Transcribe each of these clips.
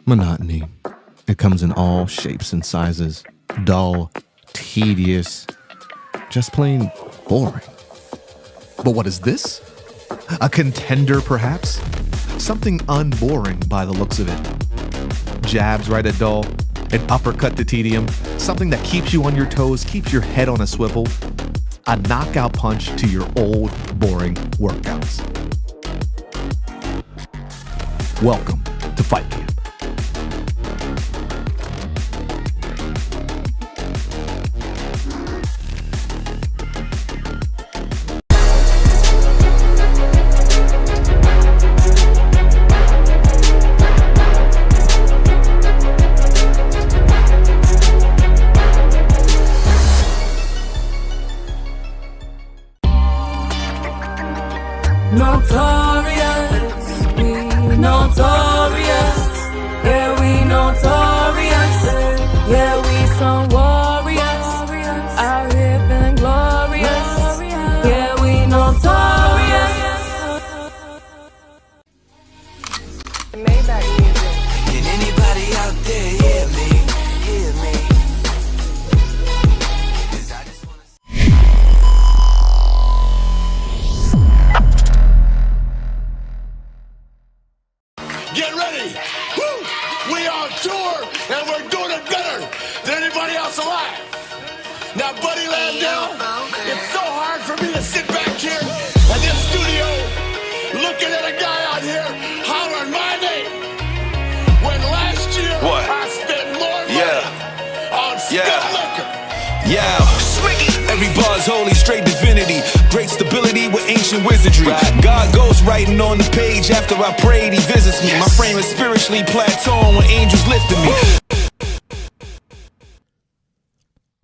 Monotony. It comes in all shapes and sizes. Dull, tedious, just plain boring. But what is this? A contender, perhaps? Something unboring by the looks of it. Jabs right at dull, an uppercut to tedium, something that keeps you on your toes, keeps your head on a swivel, a knockout punch to your old, boring workouts. Welcome to Fight Camp.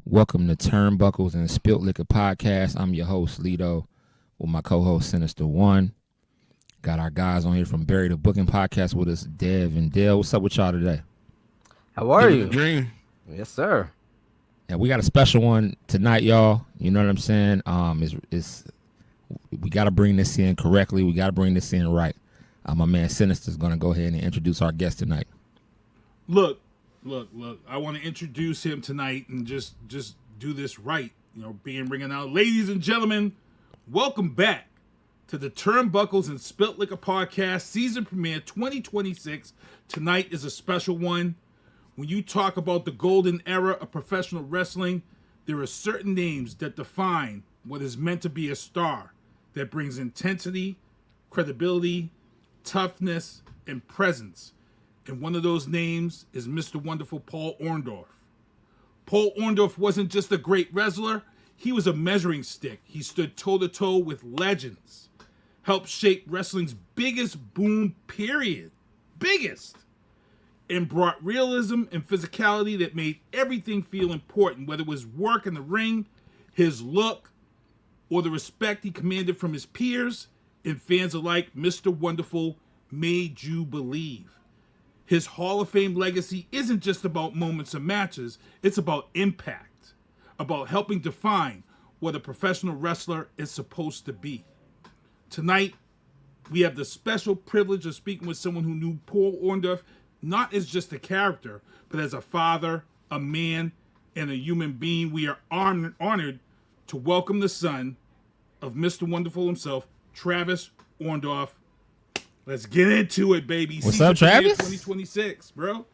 Welcome to Turnbuckles and Spilt Liquor Podcast. I'm your host, Lito, with my co-host, Sinista1. Got our guys on here from Barry the Booking Podcast with us, Dev and Dale. What's up with y'all today? How are you? Dream. Yes, sir. Yeah, we got a special one tonight, y'all. You know what I'm saying? We got to bring this in correctly. We got to bring this in right. My man Sinister's going to go ahead and introduce our guest tonight. Look. I want to introduce him tonight and just do this right. You know, bringing out, ladies and gentlemen, welcome back to the Turnbuckles and Spilt Liquor Podcast season premiere 2026. Tonight is a special one. When you talk about the golden era of professional wrestling, there are certain names that define what is meant to be a star, that brings intensity, credibility, toughness, and presence. And one of those names is Mr. Wonderful Paul Ordorff. Paul Ordorff wasn't just a great wrestler, he was a measuring stick. He stood toe-to-toe with legends, helped shape wrestling's biggest boom period, and brought realism and physicality that made everything feel important, whether it was work in the ring, his look, or the respect he commanded from his peers and fans alike. Mr. Wonderful made you believe. His Hall of Fame legacy isn't just about moments and matches, it's about impact, about helping define what a professional wrestler is supposed to be. Tonight, we have the special privilege of speaking with someone who knew Paul Ordorff not as just a character, but as a father, a man, and a human being. We are honored to welcome the son of Mr. Wonderful himself, Travis Orndorff. Let's get into it, baby. What's up, Travis? 2026, bro.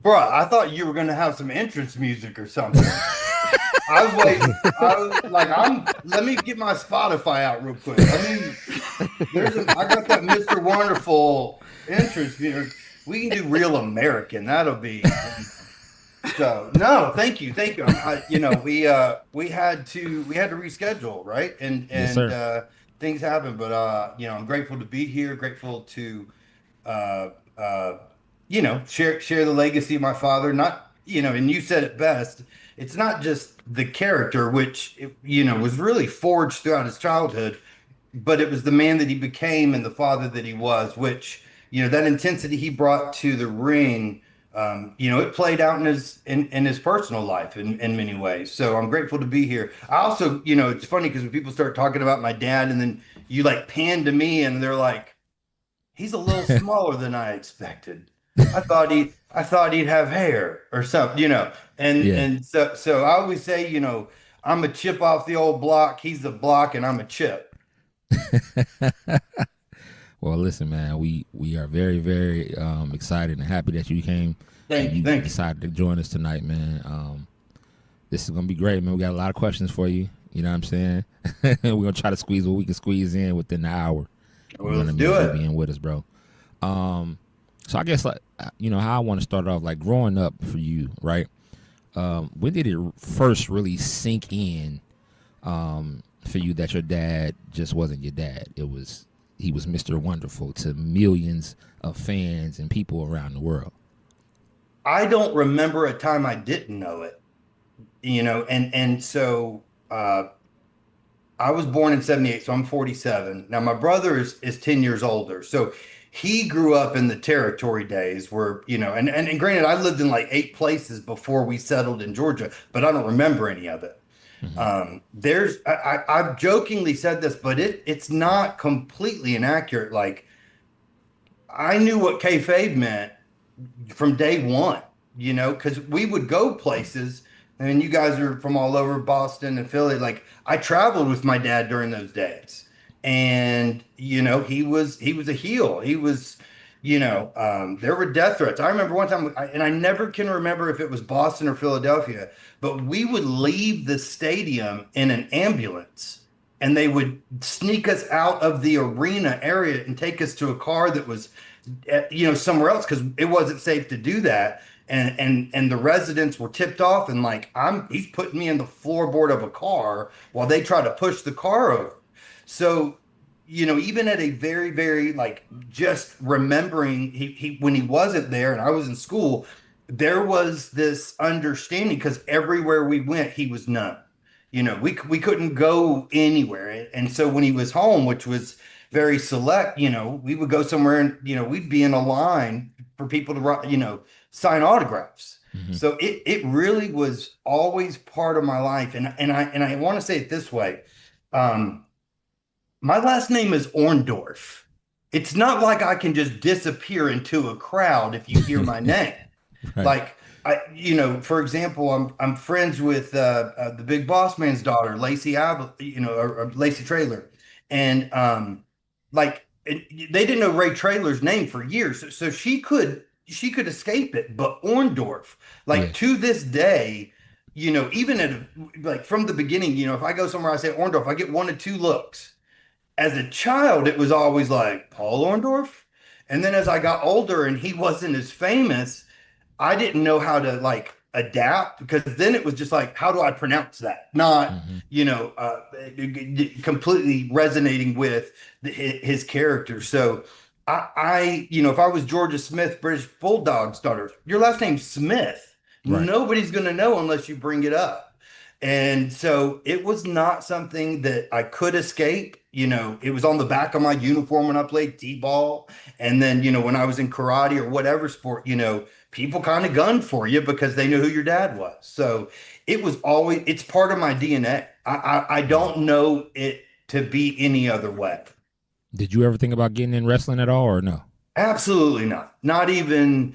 Bro, I thought you were gonna have some entrance music or something. I was waiting. Let me get my Spotify out real quick. I got that Mr. Wonderful entrance music. We can do Real American. That'll be. So no, thank you. We had to reschedule, right? And yes, sir. Things happen, but I'm grateful to be here. Grateful to share the legacy of my father. Not and you said it best. It's not just the character, which was really forged throughout his childhood, but it was the man that he became and the father that he was. Which that intensity he brought to the ring. It played out in his personal life in many ways. So I'm grateful to be here. I also, it's funny because when people start talking about my dad and then you pan to me and they're like, he's a little smaller than I expected. I thought he'd have hair or something, you know. Yeah. And so I always say, you know, I'm a chip off the old block. He's the block, and I'm a chip. Well, listen, man, we are very, very excited and happy that you came and Thank you, you thank you. decided to join us tonight, man. This is gonna be great, man. We got a lot of questions for you. You know what I'm saying? We're gonna try to squeeze what we can squeeze in within the hour. You're Well, gonna let's be do you'll it. be in with us, bro. So I guess like how I want to start off, like growing up for you, right? When did it first really sink in for you that your dad just wasn't your dad? He was Mr. Wonderful to millions of fans and people around the world. I don't remember a time I didn't know it, you know, and so I was born in 78, so I'm 47. Now my brother is 10 years older. So he grew up in the territory days where, you know, and granted, I lived in like 8 places before we settled in Georgia, but I don't remember any of it. Mm-hmm. I've jokingly said this, but it's not completely inaccurate. Like I knew what kayfabe meant from day one, you know, because we would go places. And you guys are from all over Boston and Philly. Like I traveled with my dad during those days, and you know he was a heel. He was, you know, there were death threats. I remember one time, and I never can remember if it was Boston or Philadelphia, but we would leave the stadium in an ambulance. And they would sneak us out of the arena area and take us to a car that was you know, somewhere else because it wasn't safe to do that. And the residents were tipped off, and like he's putting me in the floorboard of a car while they try to push the car over. So, you know, even at a very, very like just remembering he when he wasn't there and I was in school, there was this understanding because everywhere we went, he was known. You know, we couldn't go anywhere. And so when he was home, which was very select, you know, we would go somewhere and, you know, we'd be in a line for people to, you know, sign autographs. Mm-hmm. So it really was always part of my life. And I want to say it this way. Um, my last name is Orndorff. It's not like I can just disappear into a crowd if you hear my name. Right. Like you know, for example, I'm friends with the Big Boss Man's daughter, Lacey you know, or Lacey Trailer, and like they didn't know Ray Trailer's name for years, so she could escape it. But Orndorff, Yeah. like to this day, you know, even like from the beginning, you know, if I go somewhere, I say Orndorff, I get one or two looks. As a child, it was always like Paul Orndorff, and then as I got older and he wasn't as famous. I didn't know how to like adapt because then it was just like, how do I pronounce that? Not, Mm-hmm. you know, completely resonating with his character. So you know, if I was Georgia Smith, British Bulldog starter, your last name's Smith. Right. Nobody's going to know unless you bring it up. And so it was not something that I could escape. You know, it was on the back of my uniform when I played t-ball. And then, you know, when I was in karate or whatever sport, you know, people kind of gunned for you because they knew who your dad was. So it was always, it's part of my DNA. I don't know it to be any other way. Did you ever think about getting in wrestling at all, or no? Absolutely not. Not even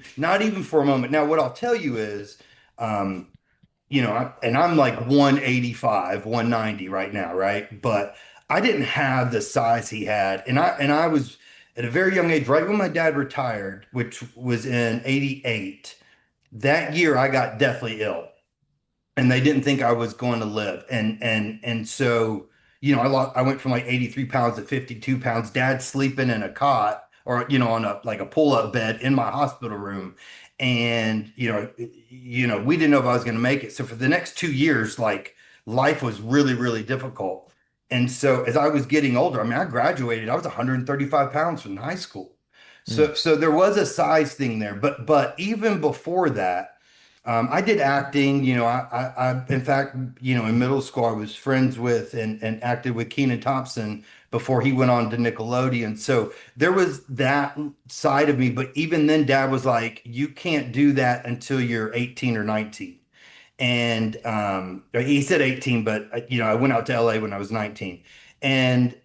for a moment. Now, what I'll tell you is, you know, and I'm like 185, 190 right now, right? But I didn't have the size he had. And I was at a very young age, right when my dad retired, which was in 88. That year I got deathly ill and they didn't think I was going to live. And so, you know, I went from like 83 pounds to 52 pounds, dad sleeping in a cot or, you know, on a like a pull-up bed in my hospital room. And, we didn't know if I was going to make it. So for the next 2 years, like life was really, really difficult. And so as I was getting older, I mean, I graduated, I was 135 pounds from high school. Mm. So there was a size thing there, but even before that, I did acting. You know, in fact, you know, in middle school, I was friends with and acted with Kenan Thompson before he went on to Nickelodeon. So there was that side of me. But even then, Dad was like, "You can't do that until you're 18 or 19." And he said 18, but you know, I went out to LA when I was 19, and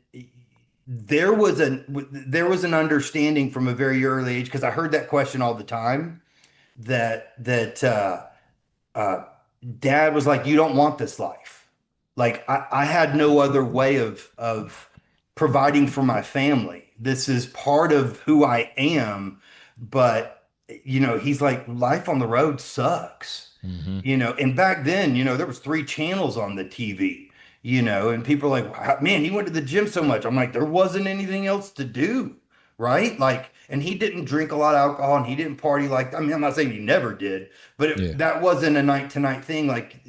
there was an understanding from a very early age, because I heard that question all the time, that uh, dad was like, you don't want this life. Like I had no other way of providing for my family. This is part of who I am, but he's like, life on the road sucks. And back then, there was 3 channels on the TV, and people are like, man, he went to the gym so much. I'm like, there wasn't anything else to do, right? Like, and he didn't drink a lot of alcohol and he didn't party I mean, I'm not saying he never did, but that wasn't a night to night thing like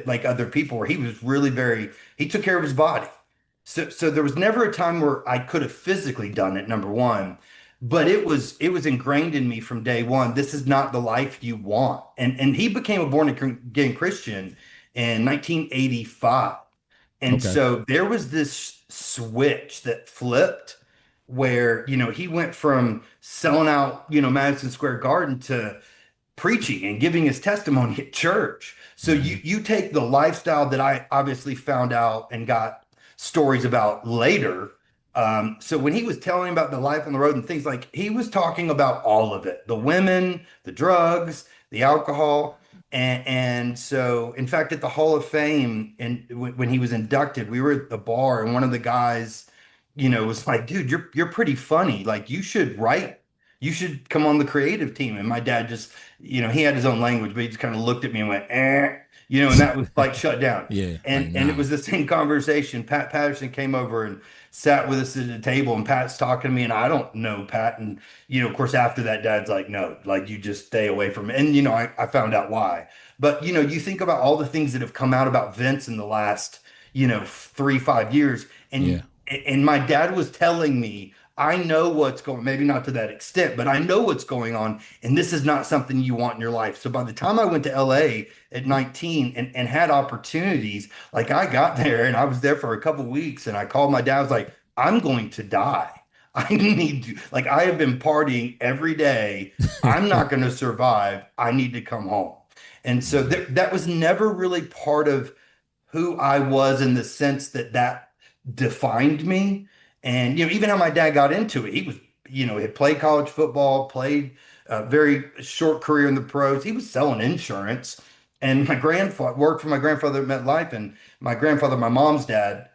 like other people, where he was really he took care of his body. So there was never a time where I could have physically done it, number one, but it was ingrained in me from day one. This is not the life you want. And he became a born again Christian in 1985. And so there was this switch that flipped where, he went from selling out, Madison Square Garden to preaching and giving his testimony at church. So you take the lifestyle that I obviously found out and got stories about later. So when he was telling about the life on the road and things, like, he was talking about all of it, the women, the drugs, the alcohol. And so, in fact, at the Hall of Fame, and when he was inducted, we were at the bar, and one of the guys, was like, dude, you're pretty funny. Like, you should write, you should come on the creative team. And my dad just, he had his own language, but he just kind of looked at me and went, and that was like shut down. And it was the same conversation. Pat Patterson came over and sat with us at the table, and Pat's talking to me, and I don't know Pat. And, of course, after that, Dad's like, no, like, you just stay away from it. And, I found out why. But, you think about all the things that have come out about Vince in the last, 3-5 years. And my dad was telling me, I know what's going, maybe not to that extent, but I know what's going on. And this is not something you want in your life. So by the time I went to LA at 19 and had opportunities, like, I got there and I was there for a couple of weeks, and I called my dad. I was like, I'm going to die. I need to, like, I have been partying every day. I'm not going to survive. I need to come home. And so that was never really part of who I was, in the sense that defined me. And, even how my dad got into it, he was, had played college football, played a very short career in the pros. He was selling insurance. And my grandfather worked for my grandfather at MetLife, and my grandfather, my mom's dad.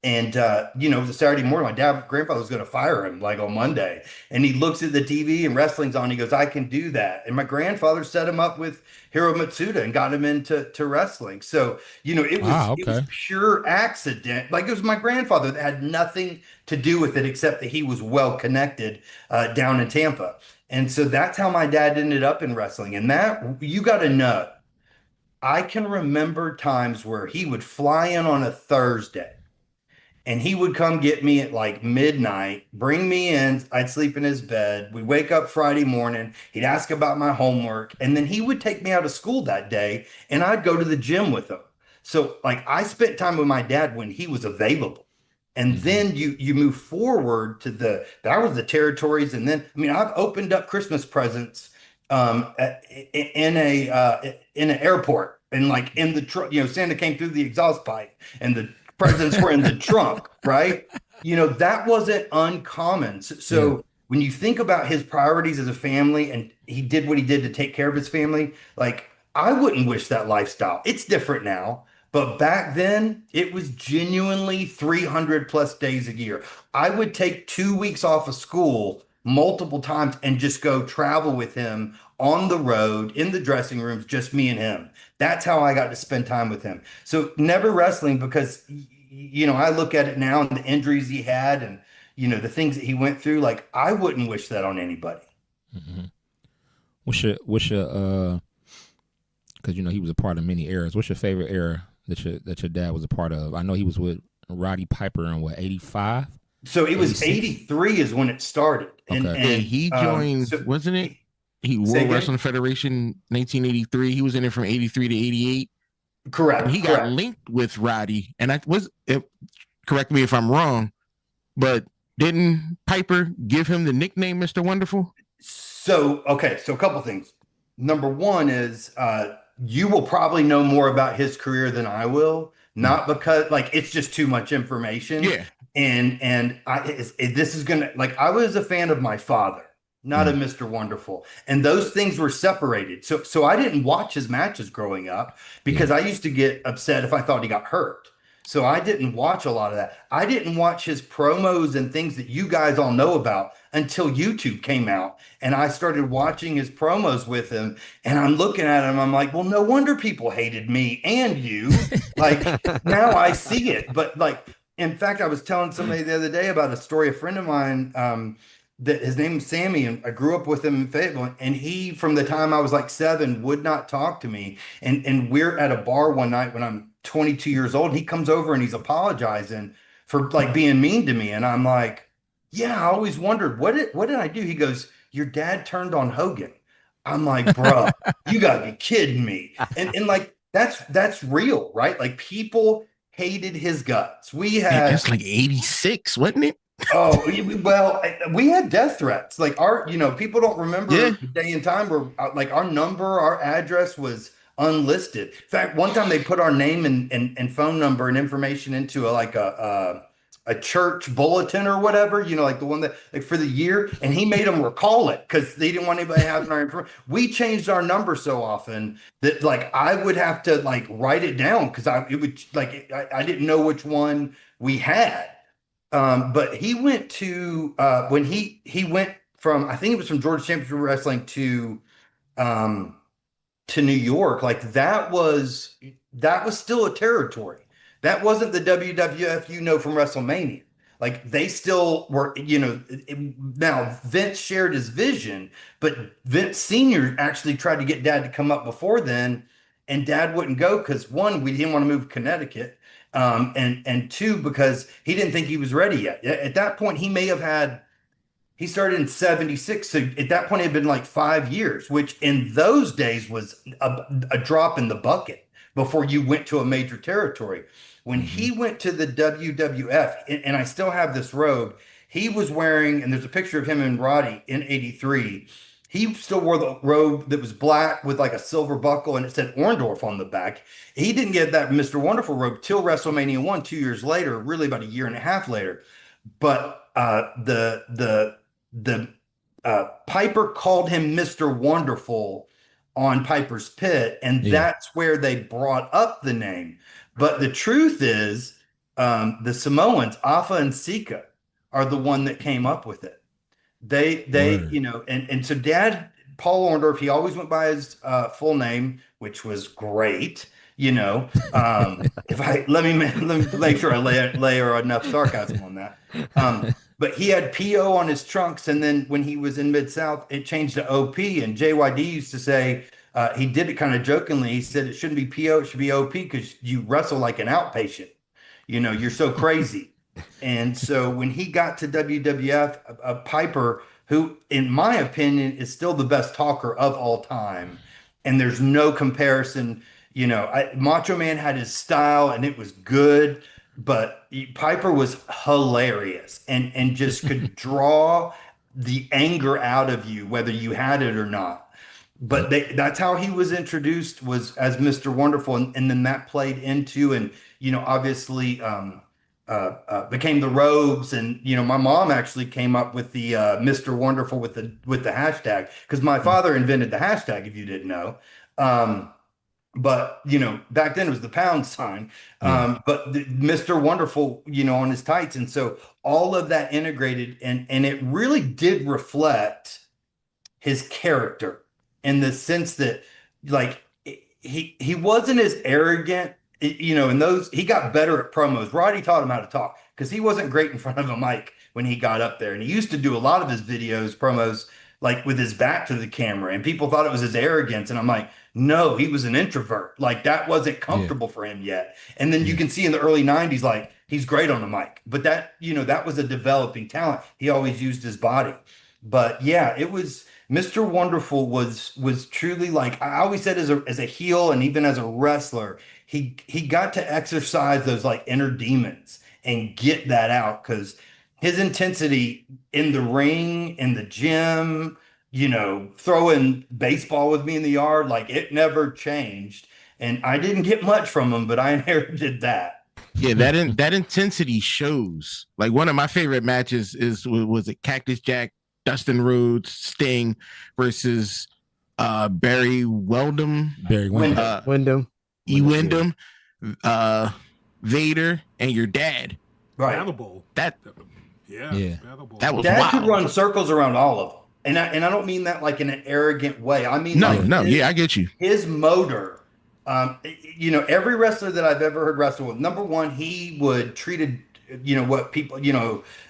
It was a Saturday morning. My grandfather was going to fire him like on Monday. And he looks at the TV and wrestling's on. He goes, I can do that. And my grandfather set him up with Hiro Matsuda and got him into wrestling. So, it was pure accident. Like, it was my grandfather that had nothing to do with it, except that he was well connected down in Tampa. And so that's how my dad ended up in wrestling. And that, you got to know, I can remember times where he would fly in on a Thursday, and he would come get me at like midnight, bring me in. I'd sleep in his bed. We'd wake up Friday morning. He'd ask about my homework. And then he would take me out of school that day, and I'd go to the gym with him. So, like, I spent time with my dad when he was available. And then you move forward to that was the territories. And then, I mean, I've opened up Christmas presents in an airport, and like in the truck, Santa came through the exhaust pipe, and the presents were in the trunk, right? That wasn't uncommon. So when you think about his priorities as a family, and he did what he did to take care of his family, like, I wouldn't wish that lifestyle. It's different now, but back then it was genuinely 300 plus days a year. I would take 2 weeks off of school multiple times and just go travel with him on the road, in the dressing rooms, just me and him. That's how I got to spend time with him. So never wrestling, because, I look at it now and the injuries he had, and, the things that he went through, like, I wouldn't wish that on anybody. Mm-hmm. What's your, cause he was a part of many eras. What's your favorite era that your dad was a part of? I know he was with Roddy Piper in 85? So it was 83 is when it started. Okay. And he joined, wasn't it? He World Wrestling Federation 1983. He was in it from 83 to 88. Correct. And he got linked with Roddy. And correct me if I'm wrong, but didn't Piper give him the nickname Mr. Wonderful? So a couple things. Number one is you will probably know more about his career than I will, not because, like, it's just too much information. Yeah. This is gonna, like, I was a fan of my father, not a Mr. Wonderful, and those things were separated. So I didn't watch his matches growing up because I used to get upset if I thought he got hurt. So I didn't watch a lot of that. I didn't watch his promos and things that you guys all know about until YouTube came out, and I started watching his promos with him. And I'm looking at him, I'm like, well, no wonder people hated me and you. Like, now I see it. But like, in fact, I was telling somebody the other day about a story. A friend of mine, that his name is Sammy, and I grew up with him in Fayetteville. And he, from the time I was like 7, would not talk to me. And we're at a bar one night when I'm 22 years old. And he comes over and he's apologizing for like being mean to me. And I'm like, yeah, I always wondered what did I do? He goes, your dad turned on Hogan. I'm like, bro, you gotta be kidding me. And like, that's real, right? Like, people hated his guts. We had, that's like 86, wasn't it? oh, well, we had death threats. Like, our, people don't remember the day and time where like our number, our address was unlisted. In fact, one time they put our name and phone number and information into a church bulletin or whatever, like the one that, like, for the year, and he made them recall it because they didn't want anybody having our information. We changed our number so often that, like, I would have to like write it down because I didn't know which one we had. But he went to when he went from, I think it was from Georgia Championship Wrestling to New York. Like, that was still a territory. That wasn't the WWF from WrestleMania. Like, they still were, now Vince shared his vision, but Vince Sr. actually tried to get Dad to come up before then, and Dad wouldn't go because, one, we didn't want to move to Connecticut, and two, because he didn't think he was ready yet. At that point, he started in 76. So at that point, it had been like 5 years, which in those days was a drop in the bucket before you went to a major territory. When he went to the WWF, and I still have this robe, he was wearing, and there's a picture of him and Roddy in 83. He still wore the robe that was black with like a silver buckle, and it said Orndorff on the back. He didn't get that Mr. Wonderful robe till WrestleMania 1, 2 years later, really about a year and a half later. But the Piper called him Mr. Wonderful on Piper's Pit, and that's where they brought up the name. But the truth is, the Samoans, Afa and Sika, are the one that came up with it. They and so Dad, Paul Ordorff, he always went by his full name, which was great. Let me make sure I layer enough sarcasm on that. But he had PO on his trunks, and then when he was in Mid-South, it changed to OP. And JYD used to say, he did it kind of jokingly. He said it shouldn't be PO, it should be OP because you wrestle like an outpatient. You're so crazy. And so when he got to WWF, Piper, who, in my opinion, is still the best talker of all time, and there's no comparison. Macho Man had his style, and it was good, but Piper was hilarious and just could draw the anger out of you, whether you had it or not. But that's how he was introduced, was as Mr. Wonderful, and then that played into, and obviously became the robes. And my mom actually came up with the Mr. Wonderful with the hashtag, because my father invented the hashtag, if you didn't know. But back then it was the pound sign. But Mr. Wonderful, on his tights, and so all of that integrated, and it really did reflect his character, in the sense that, like, he wasn't as arrogant. In those, he got better at promos. Roddy taught him how to talk, because he wasn't great in front of a mic when he got up there. And he used to do a lot of his promos, like with his back to the camera, and people thought it was his arrogance. And I'm like, no, he was an introvert. Like, that wasn't comfortable for him yet. And then you can see in the early 90s, like, he's great on the mic, but that was a developing talent. He always used his body. But yeah, it was, Mr. Wonderful was truly, like, I always said, as a heel and even as a wrestler, he got to exercise those, like, inner demons and get that out, because his intensity in the ring, in the gym, throwing baseball with me in the yard, like, it never changed. And I didn't get much from him, but I inherited that. Yeah, that intensity shows. Like one of my favorite matches was it Cactus Jack, Dustin Rhodes, Sting versus Barry Windham, Wyndham. Wyndham, Vader, and your dad. Right. Battle Bowl. That Battle Bowl. that was Dad wild. could run circles around all of them. And I don't mean that like in an arrogant way. I mean, No, like I get you. his motor. Every wrestler that I've ever heard wrestle with, number one, he would treated, what people,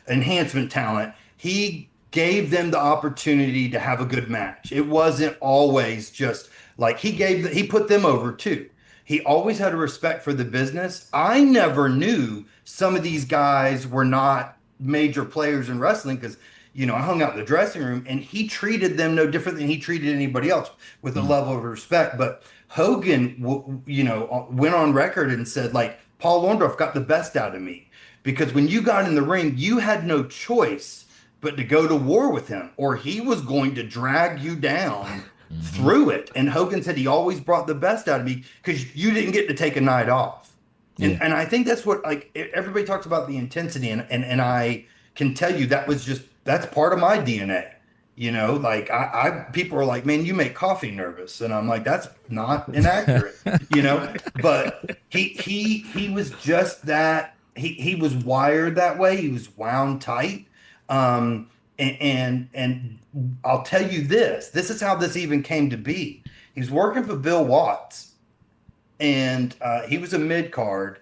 enhancement talent. He gave them the opportunity to have a good match. It wasn't always just like he put them over too. He always had a respect for the business. I never knew some of these guys were not major players in wrestling because, I hung out in the dressing room and he treated them no different than he treated anybody else with a level of respect. But Hogan, went on record and said, like, Paul Ordorff got the best out of me because when you got in the ring, you had no choice but to go to war with him or he was going to drag you down through it. And Hogan said he always brought the best out of me because you didn't get to take a night off. And I think that's what, like, everybody talks about the intensity and I can tell you that's part of my DNA. Like people are like, man, you make coffee nervous. And I'm like, that's not inaccurate, but he was just that he was wired that way. He was wound tight. And I'll tell you this is how this even came to be. He was working for Bill Watts and he was a mid card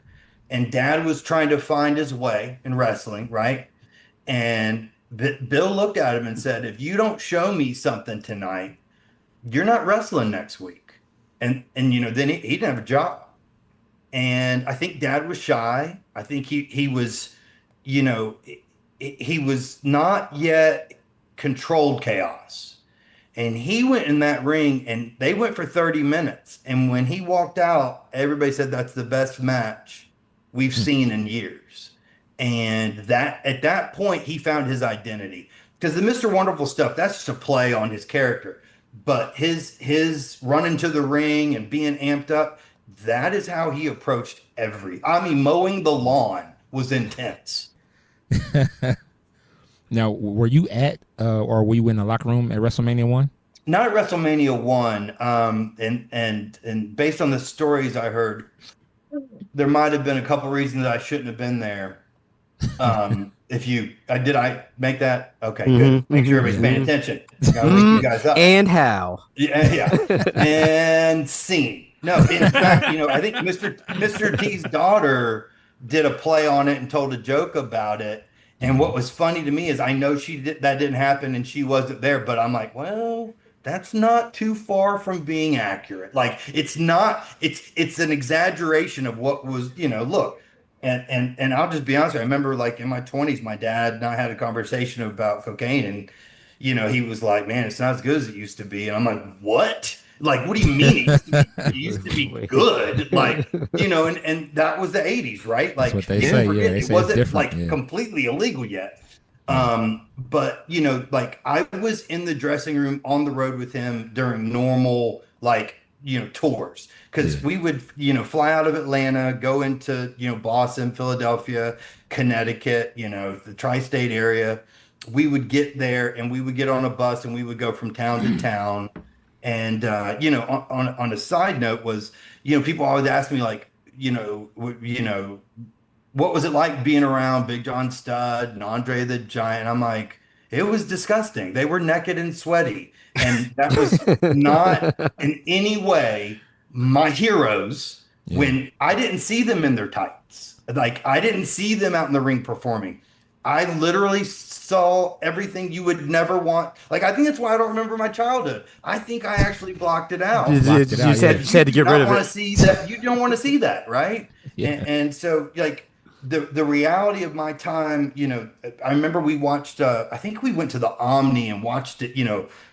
and Dad was trying to find his way in wrestling. Right. And Bill looked at him and said, if you don't show me something tonight, you're not wrestling next week. And then he didn't have a job. And I think Dad was shy. I think he was, he was not yet controlled chaos. And he went in that ring and they went for 30 minutes. And when he walked out, everybody said that's the best match we've seen in years. And that at that point, he found his identity because the Mr. Wonderful stuff, that's just a play on his character. But his running to the ring and being amped up, that is how he approached mowing the lawn was intense. Now, were you at or were you in the locker room at WrestleMania 1? Not at WrestleMania 1. And based on the stories I heard, there might have been a couple reasons that I shouldn't have been there. Did I make that? Okay, good. Make sure everybody's paying attention. Gotta wake you guys up. And how? Yeah. And scene. No, in fact, I think Mr. T's daughter did a play on it and told a joke about it. And what was funny to me is I know that didn't happen and she wasn't there, but I'm like, well, that's not too far from being accurate. Like it's an exaggeration of what was, look. And I'll just be honest with you. I remember like in my 20s, my dad and I had a conversation about cocaine and, he was like, man, it's not as good as it used to be. And I'm like, what? Like, what do you mean? It used to be good. Like, and that was the 80s, right? Like, that's what they say. Yeah, they it say wasn't like completely illegal yet. But, like I was in the dressing room on the road with him during normal, like, tours because we would, fly out of Atlanta, go into, Boston, Philadelphia, Connecticut, the tri-state area. We would get there and we would get on a bus and we would go from town to town. And, on a side note was, people always ask me like, what was it like being around Big John Studd and Andre the Giant? I'm like, it was disgusting. They were naked and sweaty. And that was not in any way my heroes when I didn't see them in their tights. Like I didn't see them out in the ring performing. I literally saw everything you would never want. Like, I think that's why I don't remember my childhood. I think I actually blocked it out. You said to get rid of it. You don't want to see that, right? Yeah. And so, like, the reality of my time, I remember we watched, I think we went to the Omni and watched it,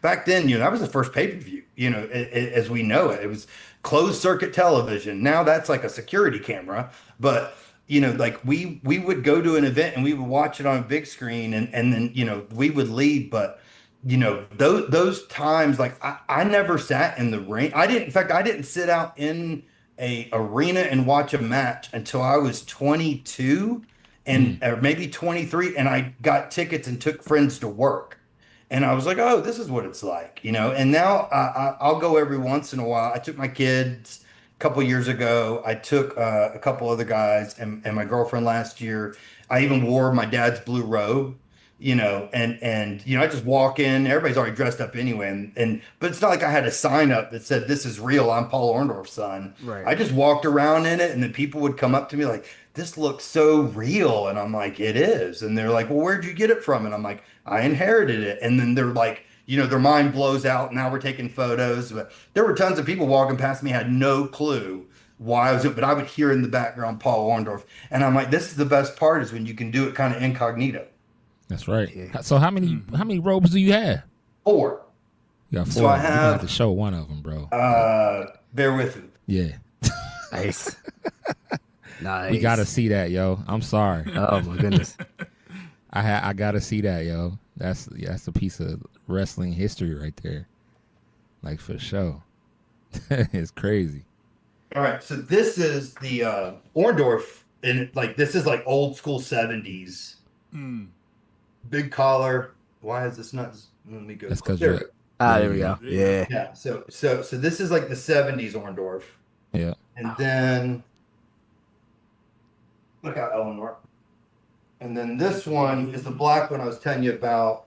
back then, that was the first pay-per-view, as we know it. It was closed circuit television. Now that's like a security camera, but like we would go to an event and we would watch it on a big screen and then, we would leave. But, those times, like I never sat in the ring. I didn't sit out in a arena and watch a match until I was 22 and or maybe 23, and I got tickets and took friends to work. And I was like, oh, this is what it's like, you know. And now I'll go every once in a while. I took my kids a couple years ago. I took a couple other guys and my girlfriend last year. I even wore my dad's blue robe, you know, and you know, I just walk in. Everybody's already dressed up anyway, and but it's not like I had a sign up that said, "This is real. I'm Paul Ordorff's son." Right. I just walked around in it, and then people would come up to me like, "This looks so real," and I'm like, "It is." And they're like, "Well, where'd you get it from?" And I'm like, "I inherited it." And then they're like, you know, their mind blows out. Now we're taking photos, but there were tons of people walking past me had no clue why I was it, but I would hear in the background Paul Orndorff, and I'm like, "This is the best part is when you can do it kind of incognito." That's right. Yeah. So how many robes do you have? 4. You got 4. So I You have to show one of them, bro. Bear with me. Yeah. Nice. Nice. We gotta see that, yo. I'm sorry. Oh my goodness. I gotta see that, yo. That's a piece of wrestling history right there. Like for sure. It's crazy. All right, so this is the Orndorff, and like this is like old school 70s. Big collar. Why is this not? Let me go. That's because there. There we go. Yeah. Yeah. So this is like the 70s Orndorff. Yeah. And then look out, Eleanor. And then this one is the black one I was telling you about.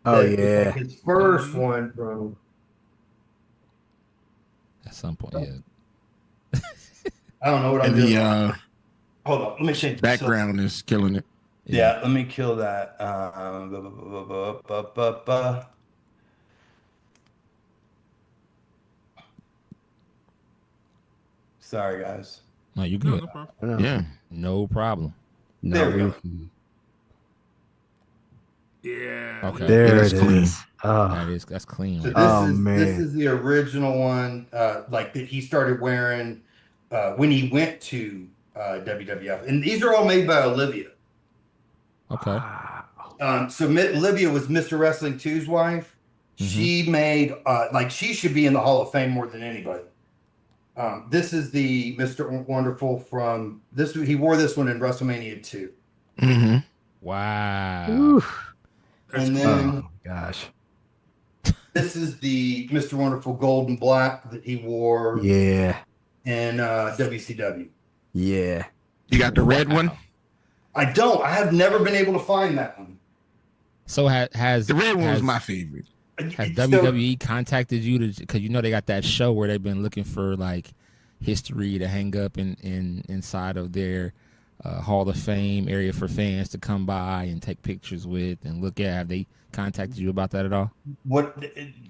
Oh That is yeah. like his first one from. At some point, yeah. I don't know what I'm And doing. the Hold on, let me change. background is killing it. Yeah, let me kill that. Sorry, guys. No, you good. No problem. Yeah. No problem. There we go. Yeah. Okay. There That's it clean. is. Oh, That's clean. So Right? this Oh, is man. this is the original one, like that he started wearing when he went to WWF, and these are all made by Olivia. Okay. So Olivia was Mr. Wrestling 2's wife. She made like she should be in the Hall of Fame more than anybody. This is the Mr. Wonderful from this. He wore this one in WrestleMania 2. Mm-hmm. Wow. Oof. And then Oh gosh. this is the Mr. Wonderful gold and black that he wore Yeah. in WCW. Yeah. You got the red one? I don't. I have never been able to find that one. So has The red one was has- my favorite. Has So- WWE contacted you to, because you know they got that show where they've been looking for like history to hang up in inside of their Hall of Fame area for fans to come by and take pictures with and look at? Have they contacted you about that at all? What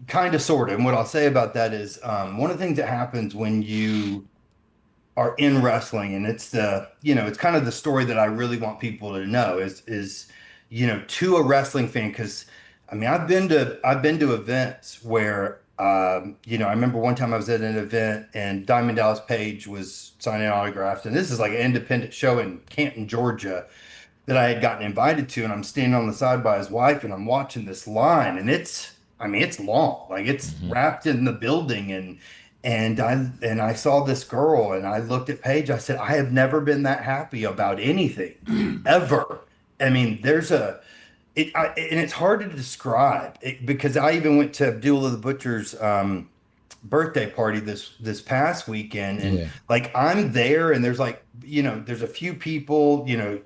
kind of sort of, and what I'll say about that is one of the things that happens when you are in wrestling, and it's the, you know, it's kind of the story that I really want people to know is you know, to a wrestling fan, because I mean I've been to events where you know, I remember one time I was at an event and Diamond Dallas Page was signing autographs, and this is like an independent show in Canton, Georgia, that I had gotten invited to, and I'm standing on the side by his wife, and I'm watching this line, and I mean, it's long, like it's wrapped in the building, and I saw this girl, and I looked at Paige. I said, I have never been that happy about anything ever. I mean, and it's hard to describe because I even went to Abdullah the Butcher's birthday party this past weekend, and like I'm there, and there's like, you know, there's a few people, you know,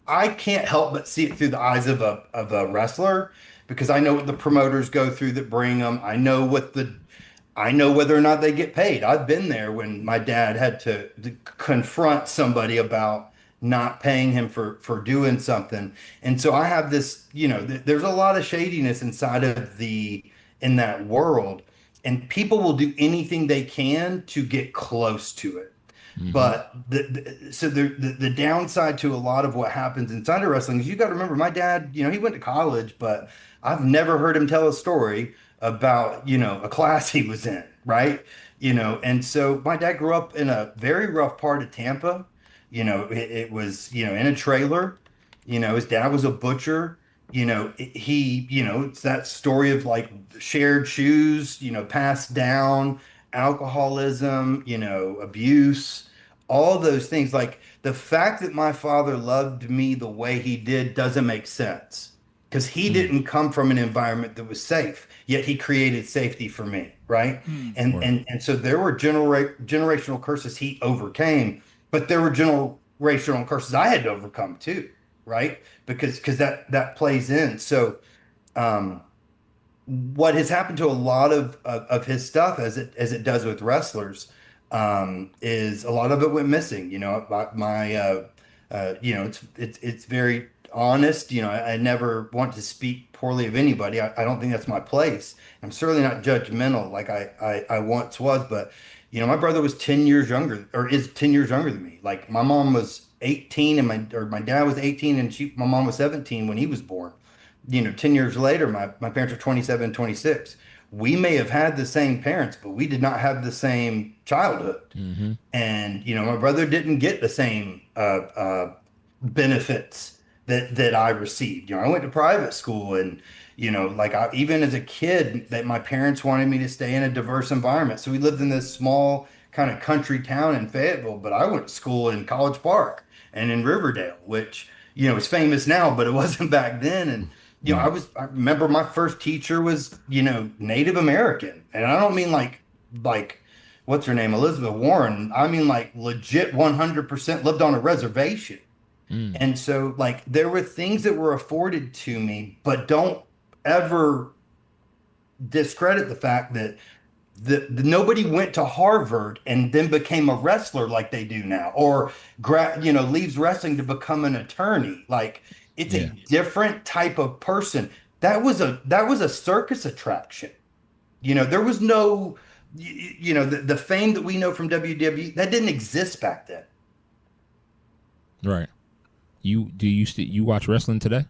I can't help but see it through the eyes of a wrestler, because I know what the promoters go through that bring them. I know whether or not they get paid. I've been there when my dad had to confront somebody about not paying him for doing something. And so I have this, you know, there's a lot of shadiness inside of in that world, and people will do anything they can to get close to it. But the downside to a lot of what happens inside of wrestling is you got to remember, my dad, you know, he went to college, but I've never heard him tell a story about, you know, a class he was in, right? You know, and so my dad grew up in a very rough part of Tampa. You know, it was, you know, in a trailer. You know, his dad was a butcher. You know, you know, it's that story of like shared shoes, you know, passed down. alcoholism, abuse, all those things. Like the fact that my father loved me the way he did doesn't make sense because he didn't come from an environment that was safe, yet he created safety for me, right? And so there were generational curses he overcame, but there were generational curses I had to overcome too, right? Because that plays in. So what has happened to a lot of his stuff as it does with wrestlers is a lot of it went missing. It's very honest. I never want to speak poorly of anybody. I don't think that's my place. I'm certainly not judgmental like I once was, but my brother was 10 years younger or is 10 years younger than me. Like my mom was 18 and my dad was 18 and my mom was 17 when he was born. 10 years later, my parents are 27 and 26. We may have had the same parents, but we did not have the same childhood. And, my brother didn't get the same benefits that I received. I went to private school and, even as a kid, that my parents wanted me to stay in a diverse environment. So we lived in this small kind of country town in Fayetteville, but I went to school in College Park and in Riverdale, which, is famous now, but it wasn't back then. And, I remember my first teacher was, Native American. And I don't mean like, what's her name? Elizabeth Warren. I mean, like legit 100% lived on a reservation. And so like, there were things that were afforded to me, but don't ever discredit the fact that nobody went to Harvard and then became a wrestler like they do now, or leaves wrestling to become an attorney. Like, it's a different type of person. That was a circus attraction. There was no, the fame that we know from WWE that didn't exist back then. Right. You watch wrestling today?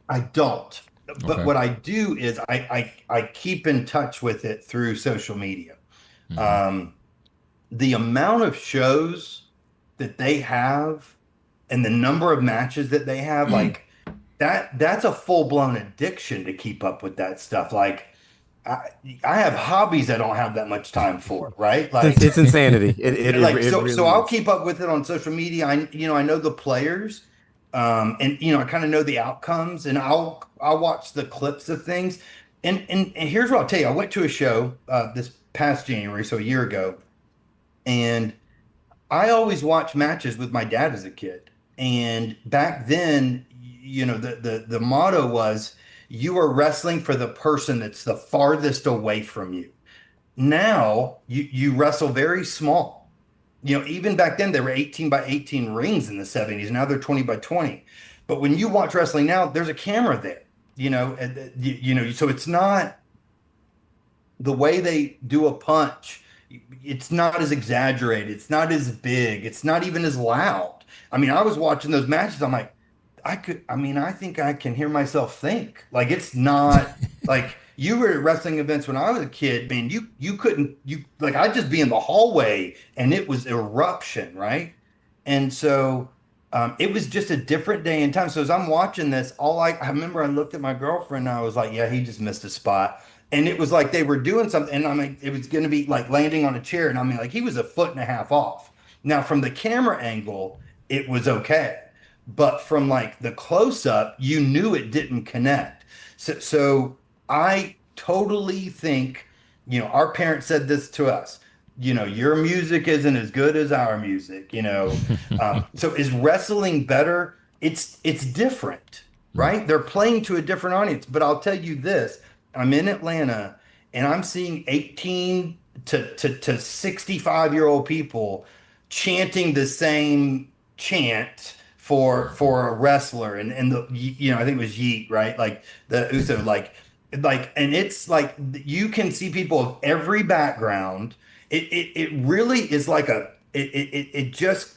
I don't. But what I do is I keep in touch with it through social media. The amount of shows that they have and the number of matches that they have, like that's a full-blown addiction to keep up with that stuff. Like I have hobbies I don't have that much time for, right? Like it's insanity. So I'll keep up with it on social media. I know the players, and I kind of know the outcomes, and I'll watch the clips of things. And here's what I'll tell you. I went to a show this past January, so a year ago, and I always watched matches with my dad as a kid. And back then, the motto was, you are wrestling for the person that's the farthest away from you. Now you wrestle very small. Even back then, there were 18 by 18 rings in the 70s. Now they're 20 by 20. But when you watch wrestling now, there's a camera there. So it's not the way they do a punch. It's not as exaggerated. It's not as big. It's not even as loud. I mean, I was watching those matches. I'm like, I think I can hear myself think. Like, it's not like you were at wrestling events when I was a kid, man, you couldn't, I'd just be in the hallway and it was eruption, right? And so it was just a different day and time. So as I'm watching this, I remember I looked at my girlfriend and I was like, yeah, he just missed a spot. And it was like they were doing something, and I'm like, it was going to be like landing on a chair. And I mean, like, he was 1.5 feet off. Now, from the camera angle, it was okay. But from like the close up, you knew it didn't connect. So I totally think, our parents said this to us, your music isn't as good as our music, So is wrestling better? It's different, right? They're playing to a different audience. But I'll tell you this. I'm in Atlanta and I'm seeing 18 to 65-year-old people chanting the same chant for a wrestler. And I think it was Yeet, right? Like the Uso, and it's like you can see people of every background. It really is like it just,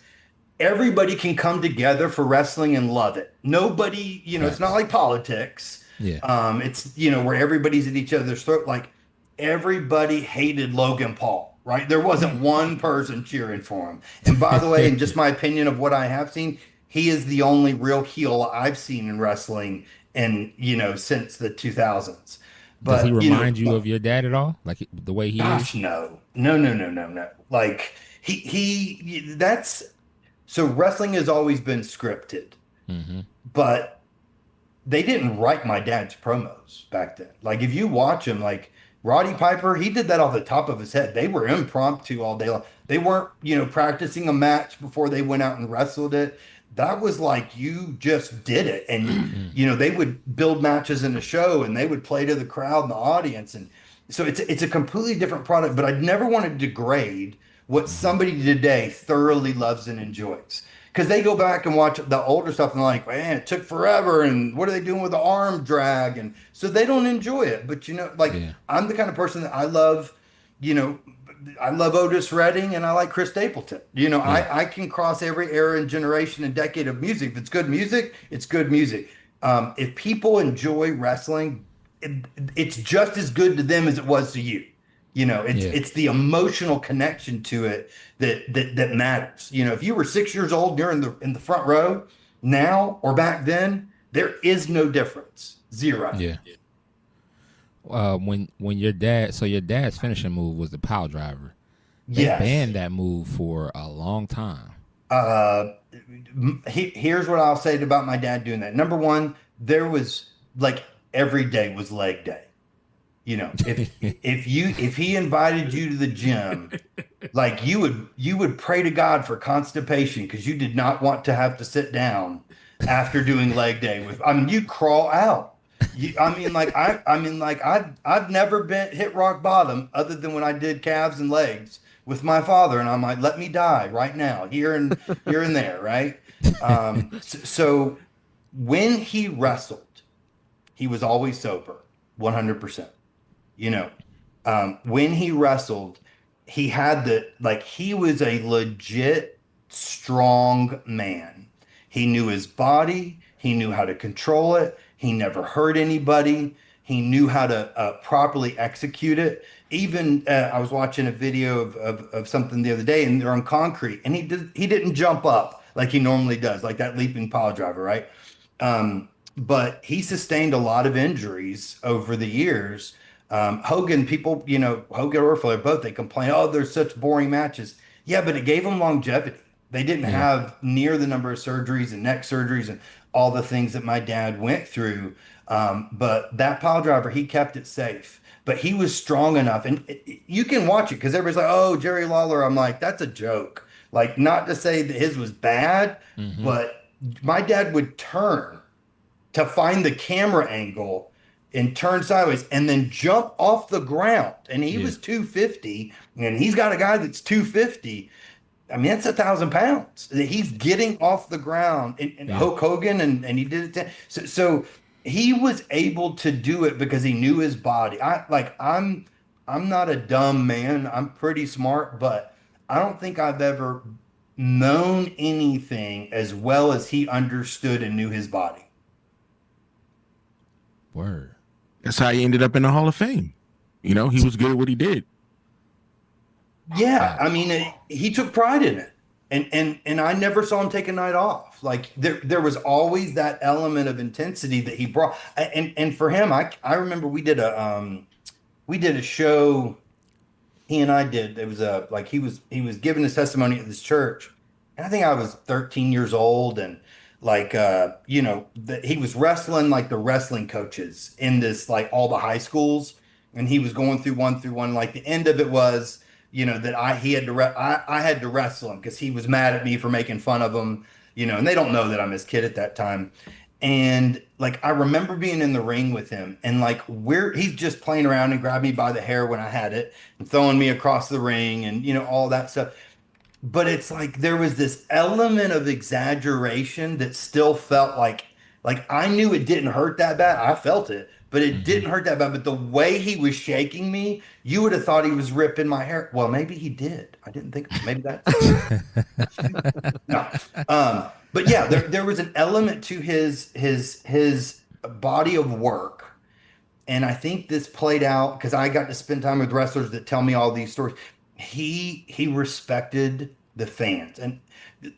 everybody can come together for wrestling and love it. Nobody, it's not like politics. Yeah. It's, where everybody's at each other's throat. Like everybody hated Logan Paul, right? There wasn't one person cheering for him. And by the way, in just my opinion of what I have seen, he is the only real heel I've seen in wrestling and, since the 2000s. But does he remind you of your dad at all? Like the way he gosh, is? no. Like that's so wrestling has always been scripted, but they didn't write my dad's promos back then. Like if you watch him, like Roddy Piper, he did that off the top of his head. They were impromptu all day long. They weren't, practicing a match before they went out and wrestled it. That was like you just did it. And, they would build matches in a show and they would play to the crowd and the audience. And so it's a completely different product, but I'd never want to degrade what somebody today thoroughly loves and enjoys. Because they go back and watch the older stuff and they're like, man, it took forever. And what are they doing with the arm drag? And so they don't enjoy it. But, I'm the kind of person that I love, I love Otis Redding and I like Chris Stapleton. I can cross every era and generation and decade of music. If it's good music, it's good music. If people enjoy wrestling, it's just as good to them as it was to you. It's the emotional connection to it that matters. If you were 6 years old, and you're in the front row now or back then, there is no difference. Zero. Yeah. When your dad's finishing move was the pile driver. They banned that move for a long time. Here's what I'll say about my dad doing that. Number one, there was like every day was leg day. If he invited you to the gym, like you would pray to God for constipation because you did not want to have to sit down after doing leg day you crawl out. I've never been hit rock bottom other than when I did calves and legs with my father, and I'm like, let me die right now, here and there, right? So when he wrestled, he was always sober, 100%. When he wrestled, he had he was a legit strong man. He knew his body. He knew how to control it. He never hurt anybody. He knew how to properly execute it. Even I was watching a video of something the other day, and they're on concrete, and he didn't jump up like he normally does, like that leaping pile driver, right? But he sustained a lot of injuries over the years. Hogan, people, Hogan or Flair, both, they complain, oh, there's such boring matches. Yeah, but it gave them longevity. They didn't have near the number of surgeries and neck surgeries and all the things that my dad went through. But that pile driver, he kept it safe. But he was strong enough. And you can watch it because everybody's like, oh, Jerry Lawler. I'm like, that's a joke. Like, not to say that his was bad, but my dad would turn to find the camera angle and turn sideways and then jump off the ground. And he was 250, and he's got a guy that's 250. I mean, that's 1,000 pounds. He's getting off the ground, and Hulk Hogan, and he did it. So he was able to do it because he knew his body. I'm not a dumb man. I'm pretty smart, but I don't think I've ever known anything as well as he understood and knew his body. Word. That's how he ended up in the Hall of Fame. He was good at what he did. Yeah, I mean, he took pride in it, and I never saw him take a night off. Like there was always that element of intensity that he brought, and for him, I remember we did a show. He and I did. It was he was giving his testimony at this church, and I think I was 13 years old, and he was wrestling like the wrestling coaches in this all the high schools, and he was going through one. Like the end of it was, that I had to wrestle him because he was mad at me for making fun of him, and they don't know that I'm his kid at that time. And I remember being in the ring with him, and he's just playing around and grabbed me by the hair when I had it and throwing me across the ring and, all that stuff. But it's there was this element of exaggeration that still felt like I knew it didn't hurt that bad. I felt it, but it didn't hurt that bad. But the way he was shaking me, you would have thought he was ripping my hair. Well, maybe he did. I didn't think maybe that's no. But yeah, there was an element to his body of work. And I think this played out because I got to spend time with wrestlers that tell me all these stories. He respected the fans. And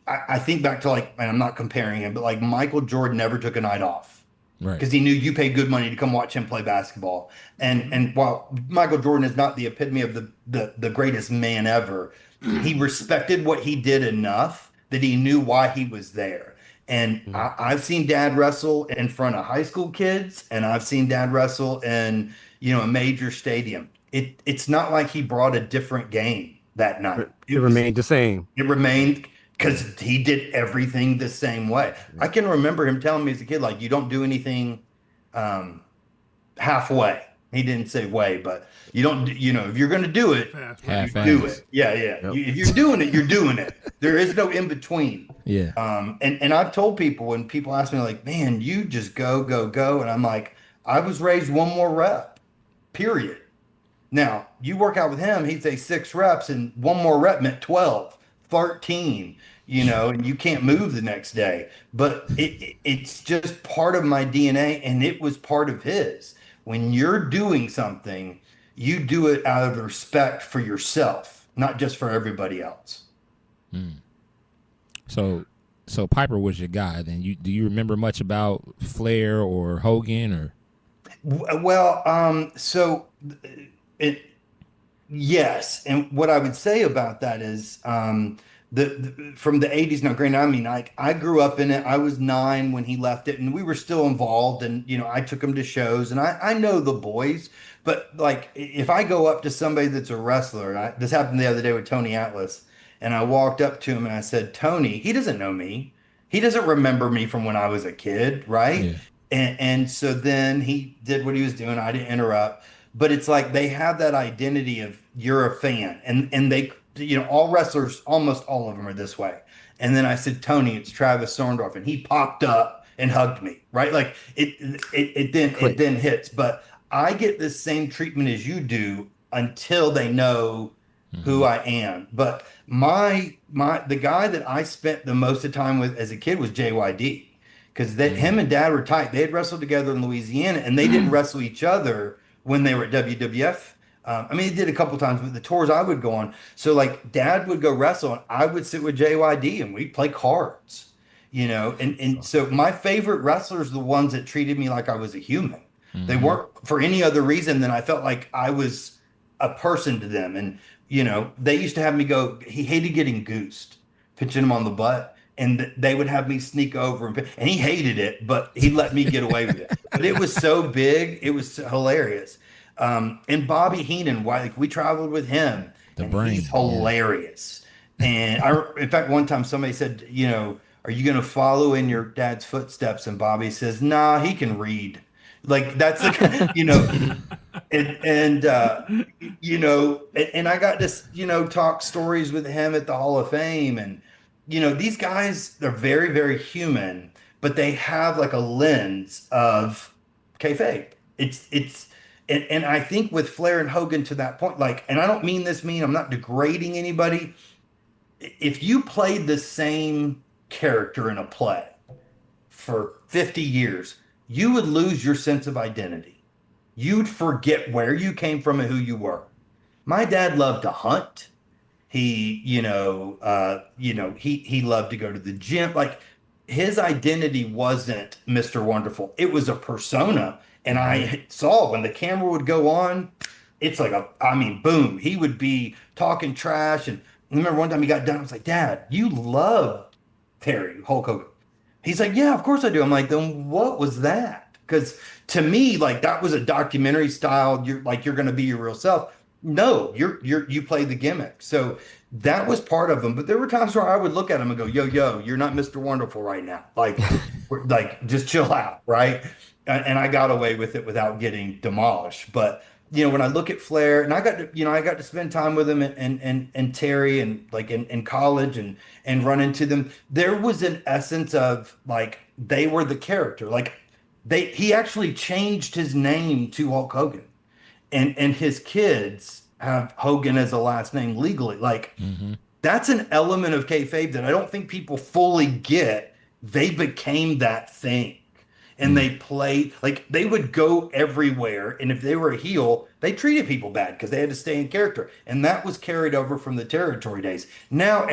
I think back to and I'm not comparing him, but Michael Jordan never took a night off. Right. Because he knew you paid good money to come watch him play basketball. And while Michael Jordan is not the epitome of the greatest man ever, he respected what he did enough that he knew why he was there. And I've seen Dad wrestle in front of high school kids, and I've seen Dad wrestle in, a major stadium. It's not like he brought a different game that night. It remained the same. It remained because he did everything the same way. I can remember him telling me as a kid, like, you don't do anything halfway. He didn't say way, but you don't, if you're going to do it, you do it. Yeah. Yep. If you're doing it, you're doing it. There is no in between. Yeah. And I've told people, when people ask me like, man, you just go. And I'm like, I was raised one more rep, period. Now, you work out with him, he'd say 6 reps, and one more rep meant 12, 13, and you can't move the next day. But it's just part of my DNA, and it was part of his. When you're doing something, you do it out of respect for yourself, not just for everybody else. So Piper was your guy. Then do you remember much about Flair or Hogan or? Well, yes, and what I would say about that is from the 80s. Now, granted, I grew up in it. I was 9 when he left it, and we were still involved. And I took him to shows, and I know the boys. But like, if I go up to somebody that's a wrestler, this happened the other day with Tony Atlas, and I walked up to him and I said, Tony, he doesn't know me. He doesn't remember me from when I was a kid, right? Yeah. And so then he did what he was doing. I didn't interrupt. But it's like they have that identity of you're a fan. And they, all wrestlers, almost all of them are this way. And then I said, Tony, it's Travis Orndorff. And he popped up and hugged me, right? Like it then hits. But I get the same treatment as you do until they know who I am. But the guy that I spent the most of the time with as a kid was JYD. Because him and Dad were tight. They had wrestled together in Louisiana, and they didn't wrestle each other when they were at WWF. They did a couple times, but the tours I would go on. So like Dad would go wrestle, and I would sit with JYD, and we'd play cards, And so my favorite wrestlers are the ones that treated me like I was a human. They weren't for any other reason than I felt like I was a person to them. And they used to have me go. He hated getting goosed, pitching him on the butt. And they would have me sneak over, and he hated it, but he let me get away with it. But it was so big, it was hilarious. And Bobby Heenan, we traveled with him. He's hilarious. And in fact, one time somebody said, are you going to follow in your dad's footsteps? And Bobby says, nah, he can read. Like that's like, and I got to, talk stories with him at the Hall of Fame, and these guys, they're very, very human, but they have like a lens of kayfabe. And I think with Flair and Hogan to that point, and I don't mean this I'm not degrading anybody. If you played the same character in a play for 50 years, you would lose your sense of identity. You'd forget where you came from and who you were. My dad loved to hunt. He, he loved to go to the gym. Like his identity wasn't Mr. Wonderful. It was a persona. And I saw when the camera would go on, it's like boom, he would be talking trash. And I remember one time he got done, I was like, Dad, you love Hulk Hogan. He's like, yeah, of course I do. I'm like, then what was that? Because to me, that was a documentary style. You're going to be your real self. No, you play the gimmick. So that was part of them. But there were times where I would look at him and go, yo, you're not Mr. Wonderful right now. Just chill out, right? And I got away with it without getting demolished. But when I look at Flair, and I got to spend time with him and Terry and in college and run into them. There was an essence of they were the character. He actually changed his name to Hulk Hogan. And his kids have Hogan as a last name legally. That's an element of kayfabe that I don't think people fully get. They became that thing. And they played, they would go everywhere. And if they were a heel, they treated people bad because they had to stay in character. And that was carried over from the territory days. Now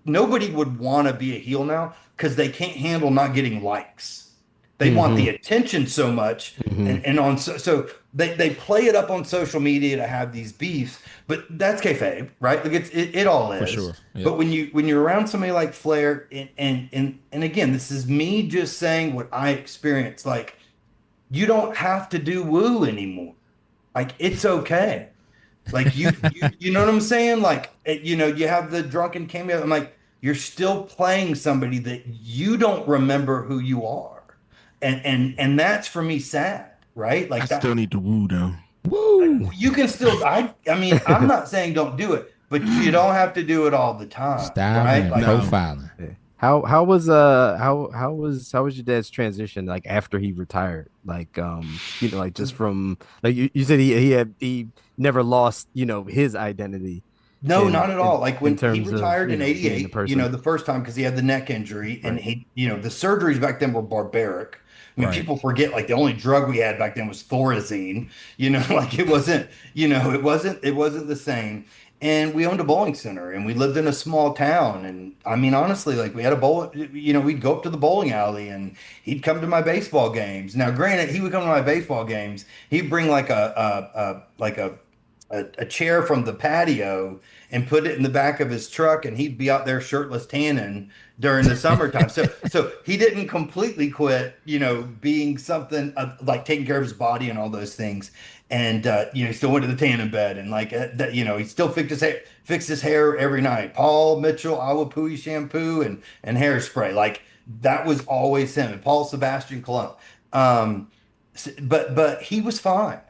nobody would want to be a heel now because they can't handle not getting likes. They want the attention so much, and on so they play it up on social media to have these beefs, but that's kayfabe, right? Like it all is. For sure. Yep. But when you're around somebody like Flair, and again, this is me just saying what I experienced. Like, you don't have to do woo anymore. Like, it's okay. Like you know what I'm saying? Like, you have the drunken cameo. I'm like, you're still playing somebody that you don't remember who you are. And that's for me sad, right? Like, I still need to woo though. Woo! you can still. I mean, I'm not saying don't do it, but you don't have to do it all the time. Style right? and Like, profiling. Yeah. How was your dad's transition like after he retired? Like like just from like you said he never lost, his identity. No, not at all. Like, when he terms of, retired in being the '88, person. the first time, because he had the neck injury, and Right. the surgeries back then were barbaric. I mean, Right. people forget, like, the only drug we had back then was Thorazine. Like, it wasn't the same. And we owned a bowling center, and we lived in a small town. And I mean, honestly, like, we had a bowl. We'd go up to the bowling alley, and he'd come to my baseball games. Now, granted, he would come to my baseball games. He'd bring like a chair from the patio and put it in the back of his truck, and he'd be out there shirtless tanning during the summertime. So he didn't completely quit, being something like taking care of his body and all those things. And he still went to the tanning bed, and like that, he still fixed his hair every night. Paul Mitchell, Awapui shampoo and hairspray. Like, that was always him. And Paul Sebastian cologne. But he was fine.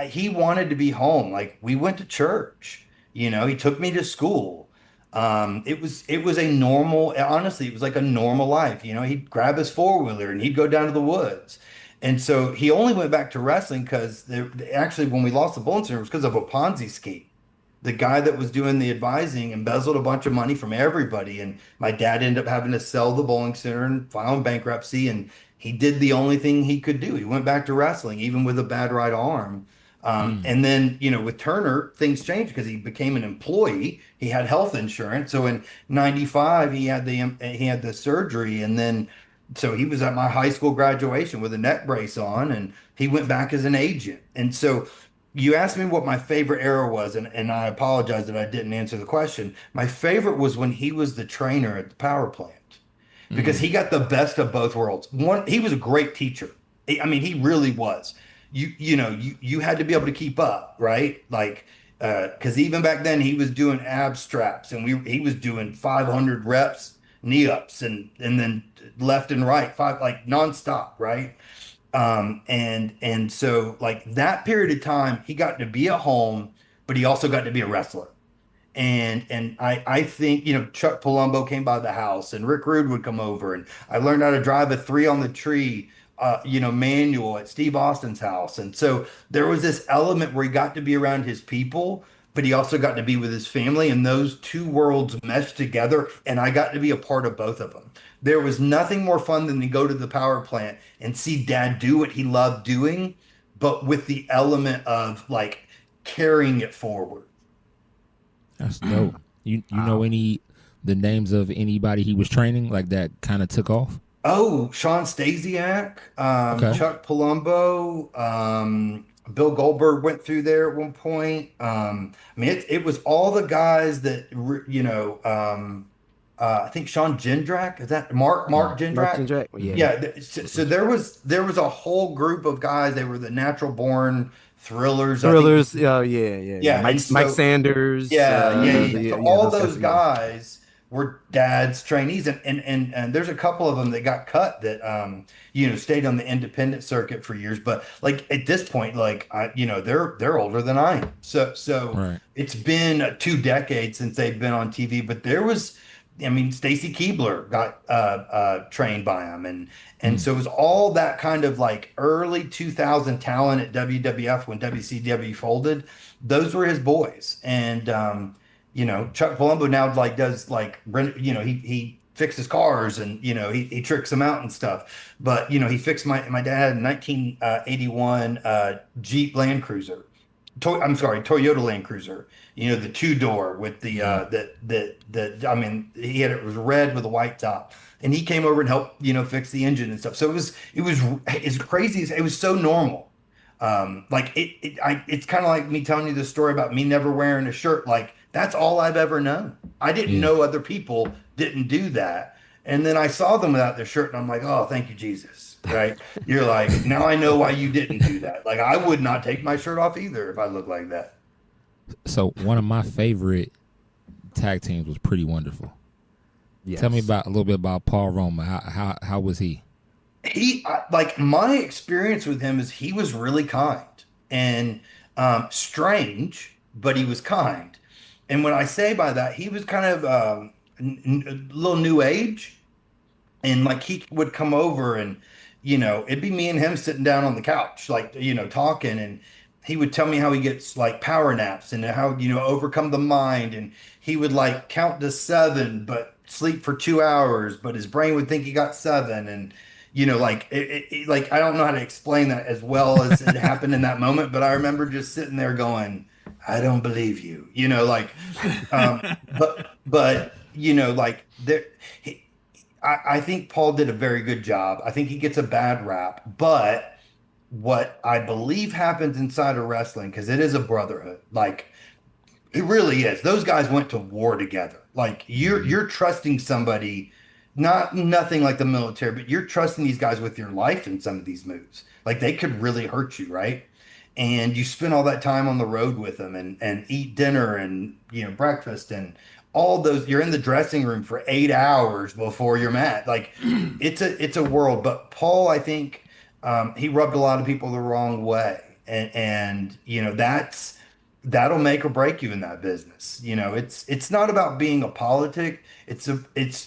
He wanted to be home. Like, we went to church. He took me to school. It was a normal. Honestly, it was like a normal life. He'd grab his four-wheeler and he'd go down to the woods. And so he only went back to wrestling because actually, when we lost the bowling center, it was because of a Ponzi scheme. The guy that was doing the advising embezzled a bunch of money from everybody, and my dad ended up having to sell the bowling center and file bankruptcy. And he did the only thing he could do. He went back to wrestling, even with a bad right arm. And then, with Turner, things changed because he became an employee. He had health insurance. So in '95, he had the surgery, and then so he was at my high school graduation with a neck brace on, and he went back as an agent. And so you asked me what my favorite era was, and I apologize that I didn't answer the question. My favorite was when he was the trainer at the power plant, because he got the best of both worlds. One, he was a great teacher. I mean, he really was. You had to be able to keep up, right? Like, because even back then he was doing ab straps, and he was doing 500 reps knee ups, and then left and right, like nonstop, right? And so, like, that period of time, he got to be at home, but he also got to be a wrestler. And I think, Chuck Palumbo came by the house, and Rick Rude would come over, and I learned how to drive a 3-on-the-tree manual at Steve Austin's house. And so there was this element where he got to be around his people, but he also got to be with his family, and those two worlds meshed together, and I got to be a part of both of them. There was nothing more fun than to go to the power plant and see Dad do what he loved doing, but with the element of, like, carrying it forward. That's dope. You know the names of anybody he was training, like, that kind of took off? Oh, Sean Stasiak, Okay. Chuck Palumbo, Bill Goldberg went through there at one point. I mean, it was all the guys that, I think Sean Jindrak, is that Mark Jindrak? Mark Jindrak? Yeah. Yeah. So there was a whole group of guys. They were the natural born thrillers. Thrillers. Yeah. Mike So, Sanders. yeah. So all those yeah. guys were Dad's trainees, and there's a couple of them that got cut that stayed on the independent circuit for years. But, like, at this point, like, they're older than I am. So Right. It's been 2 decades since they've been on TV. But there was, I mean, Stacy Keebler got trained by him, and so it was all that kind of, like, early 2000 talent at WWF when WCW folded. Those were his boys. And Chuck Palumbo now, like, does, like, he fixes cars, and he tricks them out and stuff. But he fixed my dad had a 1981 Jeep Land Cruiser, I'm sorry, Toyota Land Cruiser. You know, the two door with the I mean, it was red with a white top, and he came over and helped fix the engine and stuff. So it was as crazy as it was so normal. Like it's kind of like me telling you the story about me never wearing a shirt. Like that's all I've ever known. I didn't know other people didn't do that, and then I saw them without their shirt, and I'm like, oh, thank you, Jesus. Right? You're like, now I know why you didn't do that. Like I would not take my shirt off either if I looked like that. So one of my favorite tag teams was Pretty Wonderful. Yes. Tell me a little bit about Paul Roma. How was he? Like my experience with him is he was really kind and strange, but he was kind. And what I say by that, he was kind of a little new age, and like he would come over and it'd be me and him sitting down on the couch, like talking, and he would tell me how he gets like power naps and how overcome the mind, and he would like count to 7 but sleep for 2 hours, but his brain would think he got 7, and like like I don't know how to explain that as well as it happened in that moment, but I remember just sitting there going, I don't believe you, like but like there I think Paul did a very good job. I think he gets a bad rap, but what I believe happens inside of wrestling, because it is a brotherhood, like it really is. Those guys went to war together. Like you're trusting somebody, nothing like the military, but you're trusting these guys with your life in some of these moves. Like they could really hurt you, right? And you spend all that time on the road with them and eat dinner and breakfast and all those. You're in the dressing room for 8 hours before your match. Like it's a world. But Paul, I think he rubbed a lot of people the wrong way, and that'll make or break you in that business. It's not about being a politic. It's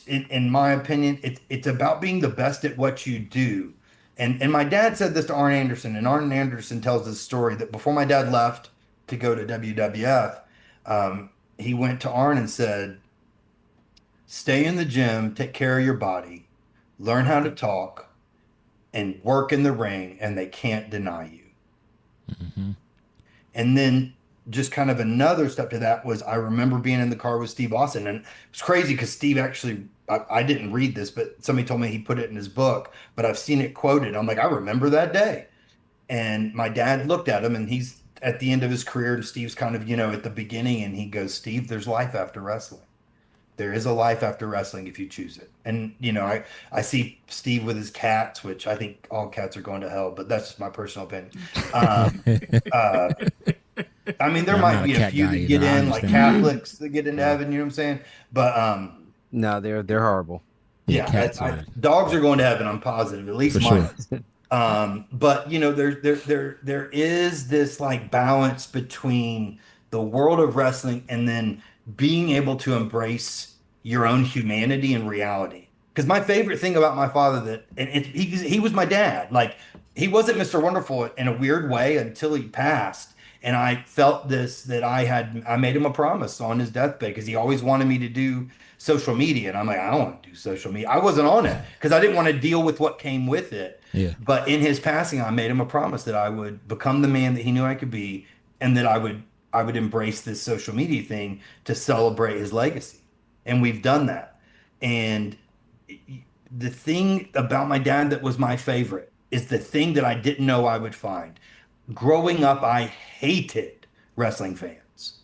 in my opinion, it's about being the best at what you do. And my dad said this to Arn Anderson, and Arn Anderson tells this story that before my dad left to go to WWF, he went to Arn and said, stay in the gym, take care of your body, learn how to talk, and work in the ring, and they can't deny you. Mm-hmm. And then just kind of another step to that was I remember being in the car with Steve Austin, and it was crazy because Steve actually, I didn't read this, but somebody told me he put it in his book, but I've seen it quoted. I'm like, I remember that day. And my dad looked at him, and he's at the end of his career, and Steve's kind of, at the beginning, and he goes, Steve, there's life after wrestling. There is a life after wrestling if you choose it. And, I see Steve with his cats, which I think all cats are going to hell, but that's just my personal opinion. I mean, there might be a few that get in, like Catholics that get into heaven, you know what I'm saying? But no, they're horrible. Yeah, dogs are going to heaven, I'm positive, at least mine. Sure. But there is this like balance between the world of wrestling and then being able to embrace your own humanity and reality. Because my favorite thing about my father he was my dad. Like he wasn't Mr. Wonderful in a weird way until he passed. And I felt that I made him a promise on his deathbed because he always wanted me to do social media. And I'm like, I don't want to do social media. I wasn't on it because I didn't want to deal with what came with it. Yeah. But in his passing, I made him a promise that I would become the man that he knew I could be, and that I would embrace this social media thing to celebrate his legacy. And we've done that. And the thing about my dad that was my favorite is the thing that I didn't know I would find. Growing up, I hated wrestling fans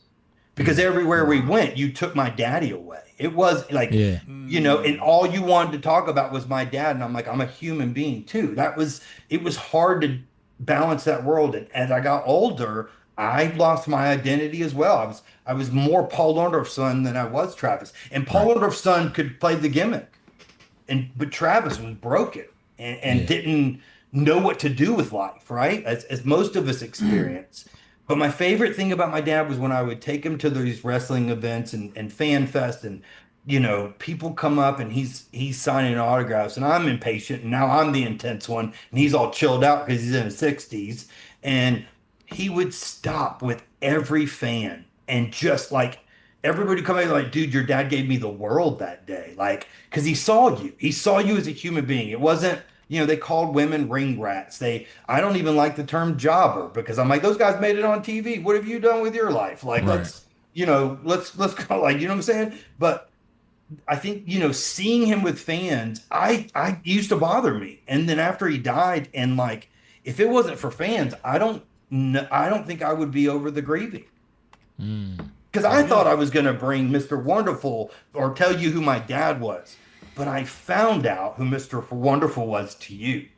because everywhere we went, you took my daddy away. It was like, and all you wanted to talk about was my dad. And I'm like, I'm a human being too. It was hard to balance that world. And as I got older, I lost my identity as well. I was more Paul Ordorff's son than I was Travis. And Paul Ordorff's son could play the gimmick, but Travis was broken and didn't know what to do with life, right? As most of us experience. But my favorite thing about my dad was when I would take him to these wrestling events and Fanfest, and people come up and he's signing autographs, and I'm impatient, and now I'm the intense one, and he's all chilled out because he's in his 60s, and he would stop with every fan and just like everybody come out like, dude, your dad gave me the world that day, like because he saw you as a human being. It wasn't they called women ring rats. I don't even like the term jobber because I'm like, those guys made it on TV. What have you done with your life? Like, Right. let's go, like, you know what I'm saying? But I think, seeing him with fans, I used to bother me. And then after he died, and like, if it wasn't for fans, I don't think I would be over the grieving. Because I thought I was going to bring Mr. Wonderful or tell you who my dad was. But I found out who Mr. Wonderful was to you.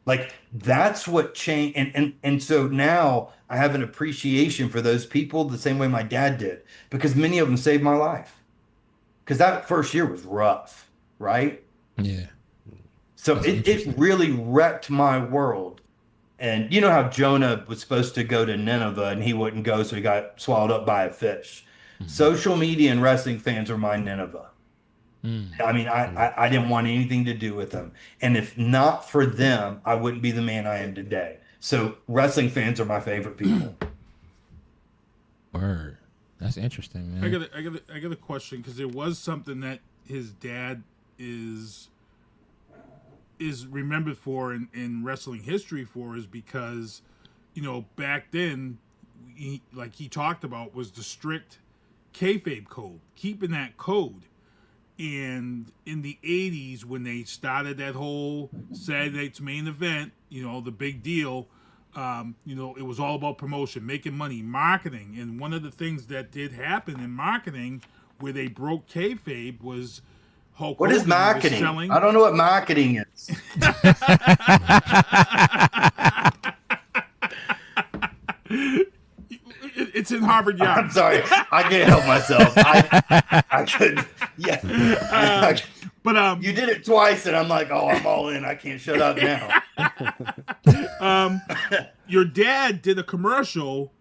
Like, that's what changed. And so now I have an appreciation for those people the same way my dad did, because many of them saved my life. Because that first year was rough, right? Yeah. So it really wrecked my world. And you know how Jonah was supposed to go to Nineveh and he wouldn't go, so he got swallowed up by a fish. Social media and wrestling fans are my Nineveh. I mean, I didn't want anything to do with them. And if not for them, I wouldn't be the man I am today. So wrestling fans are my favorite people. Word. That's interesting, man. I got a question, because there was something that his dad is remembered for in wrestling history for, is because, back then, he talked about, was the strict kayfabe code, keeping that code. And in the 80s, when they started that whole Saturday Night's Main Event, the big deal, it was all about promotion, making money, marketing. And one of the things that did happen in marketing where they broke kayfabe was Hulk What Hogan is marketing? selling. I don't know what marketing is. It's in Harvard Yard. I'm sorry, I can't help myself. I could, yeah. But You did it twice, and I'm like, oh, I'm all in. I can't shut up now. Your dad did a commercial,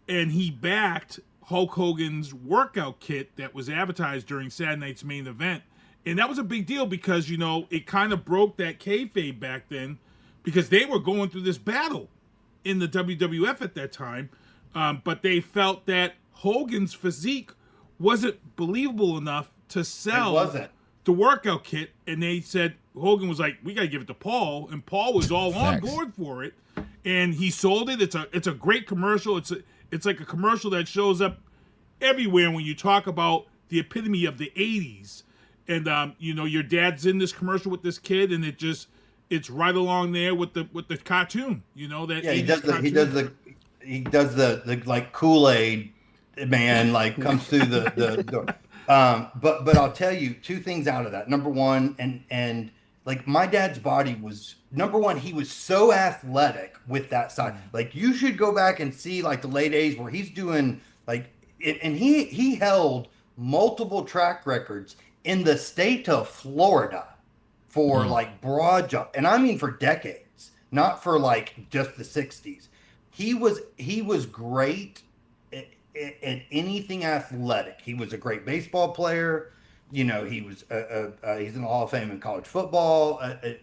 and he backed Hulk Hogan's workout kit that was advertised during Saturday Night's Main Event. And that was a big deal because, it kind of broke that kayfabe back then, because they were going through this battle in the WWF at that time. But they felt that Hogan's physique wasn't believable enough to sell the workout kit. And they said, Hogan was like, we got to give it to Paul. And Paul was all on board for it. And he sold it. It's a great commercial. It's like a commercial that shows up everywhere when you talk about the epitome of the 80s. And, your dad's in this commercial with this kid, and it's right along there with the cartoon, that. Yeah, he does the like Kool-Aid man, like comes through the door. But I'll tell you two things out of that. Number one, and like my dad's body was, number one, he was so athletic with that side. Like, you should go back and see like the late 80s where he's doing like it, and he held multiple track records in the state of Florida for like broad jump, and I mean for decades, not for like just the 60s. He was great at anything athletic. He was a great baseball player. He was he's in the Hall of Fame in college football.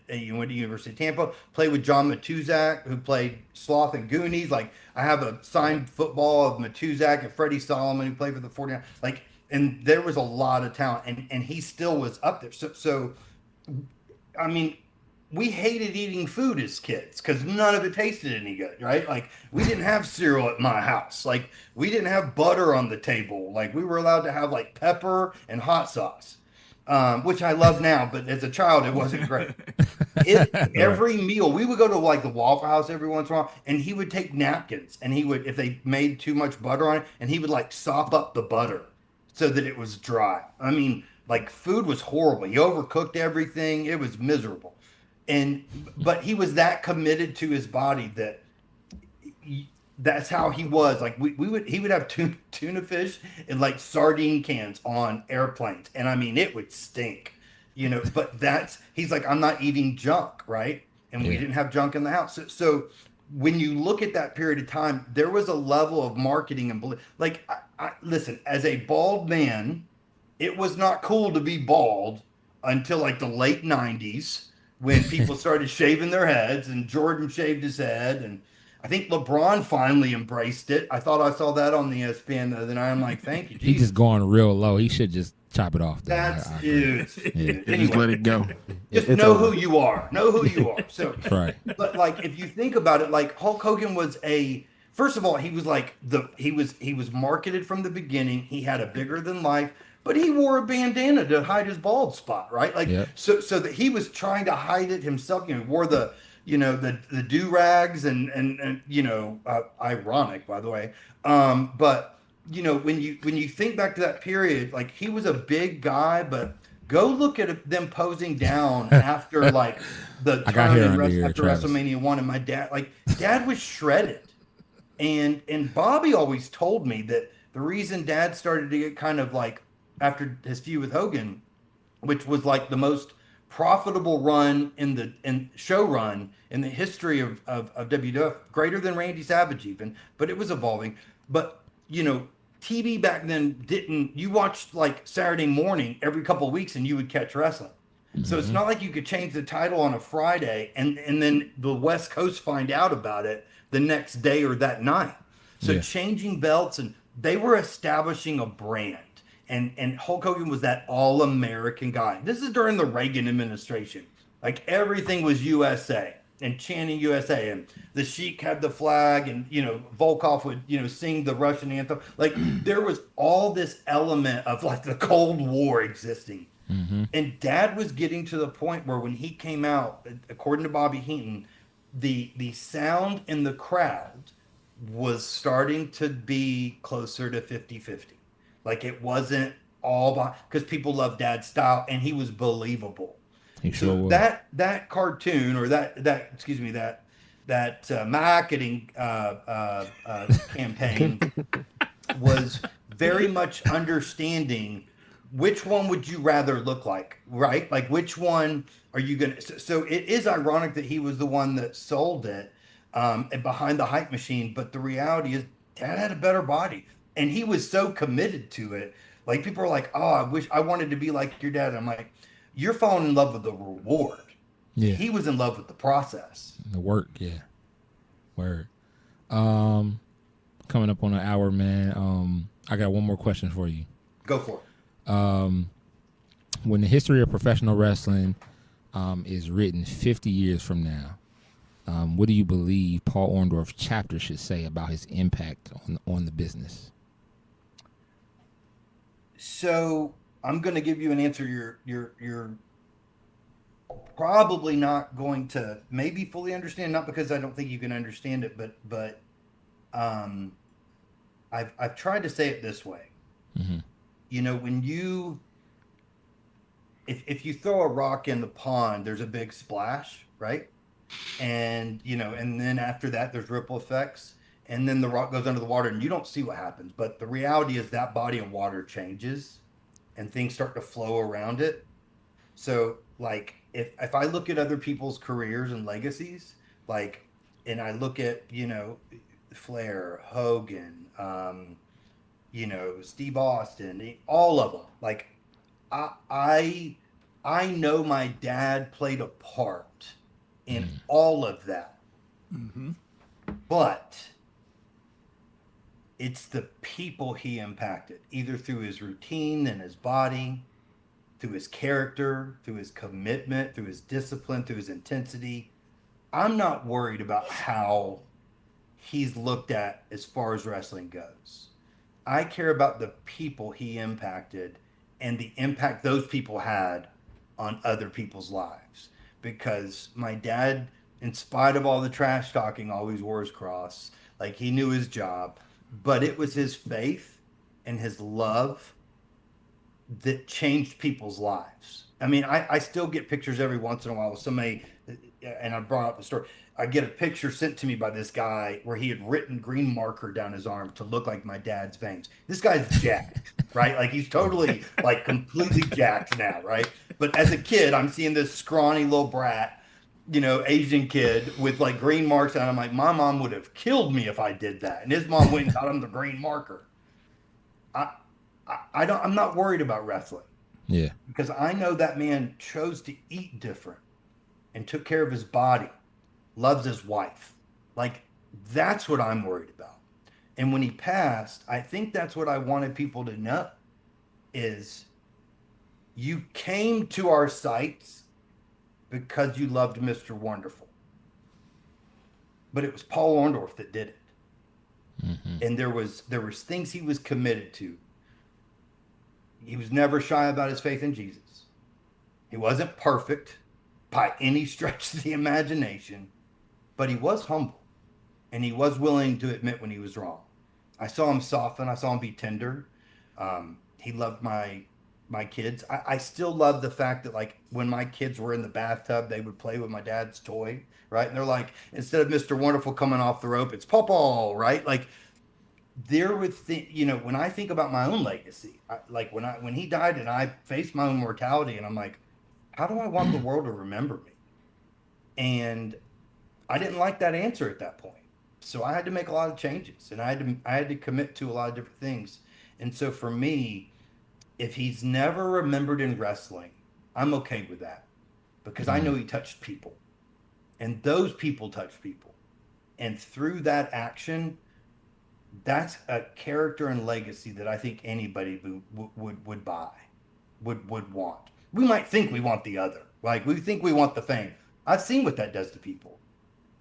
He went to University of Tampa. Played with John Matuzak, who played Sloth and Goonies. Like, I have a signed football of Matuzak and Freddie Solomon, who played for the 49ers. Like, and there was a lot of talent, and he still was up there. So I mean, we hated eating food as kids because none of it tasted any good, right? Like, we didn't have cereal at my house. Like, we didn't have butter on the table. Like, we were allowed to have like pepper and hot sauce, which I love now, but as a child, it wasn't great. Every meal, we would go to like the Waffle House every once in a while, and he would take napkins, and he would, if they made too much butter on it, and he would like sop up the butter so that it was dry. I mean, like, food was horrible. He overcooked everything. It was miserable. But he was that committed to his body that that's how he was. Like, he would have tuna fish and like sardine cans on airplanes, and I mean, it would stink, but he's like, I'm not eating junk, right? And we didn't have junk in the house. So when you look at that period of time, there was a level of marketing and like, I listen, as a bald man, it was not cool to be bald until like the late 90s, when people started shaving their heads, and Jordan shaved his head, and I think LeBron finally embraced it. I thought I saw that on the ESPN the other night. I'm like, thank you, Jesus. He's just going real low. He should just chop it off. Though. That's I agree. dude. Just let it go. Just It's know over. who you are. Know who you are. So, Right. but like, if you think about it, like Hulk Hogan was first of all, he was like he was marketed from the beginning. He had a bigger than life, but he wore a bandana to hide his bald spot, right? Like, Yep. so that he was trying to hide it himself. He wore the do rags and ironic, by the way. But when you think back to that period, like he was a big guy, but go look at them posing down after like the I got hair under here, after Travis. WrestleMania 1, and my dad was shredded. And Bobby always told me that the reason Dad started to get kind of like after his feud with Hogan, which was like the most profitable run in show run in the history of WWF, greater than Randy Savage even, but it was evolving. But TV back then you watched like Saturday morning every couple of weeks and you would catch wrestling. So it's not like you could change the title on a Friday and then the West Coast find out about it the next day or that night. So changing belts, and they were establishing a brand. And Hulk Hogan was that all-American guy. This is during the Reagan administration. Like everything was USA and chanting USA, and the Sheik had the flag, and Volkov would sing the Russian anthem. Like there was all this element of like the Cold War existing. And Dad was getting to the point where when he came out, according to Bobby Heenan, the sound in the crowd was starting to be closer to 50-50. Like it wasn't all because people loved Dad's style and he was believable. He sure was. That cartoon or that marketing campaign was very much understanding which one would you rather look like, right? Like which one are you going to, so it is ironic that he was the one that sold it and behind the hype machine. But the reality is Dad had a better body and he was so committed to it. Like people are like, oh, I wish I wanted to be like your dad. I'm like, you're falling in love with the reward. Yeah. He was in love with the process. The work, yeah. Word. Coming up on an hour, man. I got one more question for you. Go for it. When the history of professional wrestling is written 50 years from now, what do you believe Paul Orndorff chapter should say about his impact on the business? So I'm going to give you an answer you're probably not going to maybe fully understand, not because I don't think you can understand it, but I've tried to say it this way. Mm-hmm. When if you throw a rock in the pond, there's a big splash, right? And and then after that there's ripple effects, and then the rock goes under the water and you don't see what happens. But the reality is that body of water changes and things start to flow around it. So like if I look at other people's careers and legacies, like, and I look at, Flair, Hogan, Steve Austin, all of them, like I know my dad played a part in all of that. Mm-hmm. But it's the people he impacted, either through his routine and his body, through his character, through his commitment, through his discipline, through his intensity. I'm not worried about how he's looked at as far as wrestling goes. I care about the people he impacted and the impact those people had on other people's lives. Because my dad, in spite of all the trash talking, always wore his cross. Like he knew his job, but it was his faith and his love that changed people's lives. I mean, I still get pictures every once in a while with somebody, and I brought up the story. I get a picture sent to me by this guy where he had written green marker down his arm to look like my dad's veins. This guy's jacked, right? Like he's totally like completely jacked now, right? But as a kid, I'm seeing this scrawny little brat, Asian kid with like green marks, and I'm like, my mom would have killed me if I did that. And his mom went and got him the green marker. I'm not worried about wrestling. Yeah. Because I know that man chose to eat different and took care of his body, loves his wife. Like, that's what I'm worried about. And when he passed, I think that's what I wanted people to know is you came to our sites because you loved Mr. Wonderful. But it was Paul Ordorff that did it. And there was things he was committed to. He was never shy about his faith in Jesus. He wasn't perfect by any stretch of the imagination, but he was humble, and he was willing to admit when he was wrong. I saw him soften. I saw him be tender. He loved my kids. I still love the fact that, like, when my kids were in the bathtub, they would play with my dad's toy, right? And they're like, instead of Mr. Wonderful coming off the rope, it's Pawpaw, right? Like, there would think, you know, when I think about my own legacy, like when he died and I faced my own mortality, and I'm like, how do I want the world to remember me? And I didn't like that answer at that point. So I had to make a lot of changes, and I had to commit to a lot of different things. And so for me, if he's never remembered in wrestling, I'm okay with that, because I know he touched people, and those people touched people. And through that action, that's a character and legacy that I think anybody would buy, would want. We might think we want the other, like we think we want the fame. I've seen what that does to people.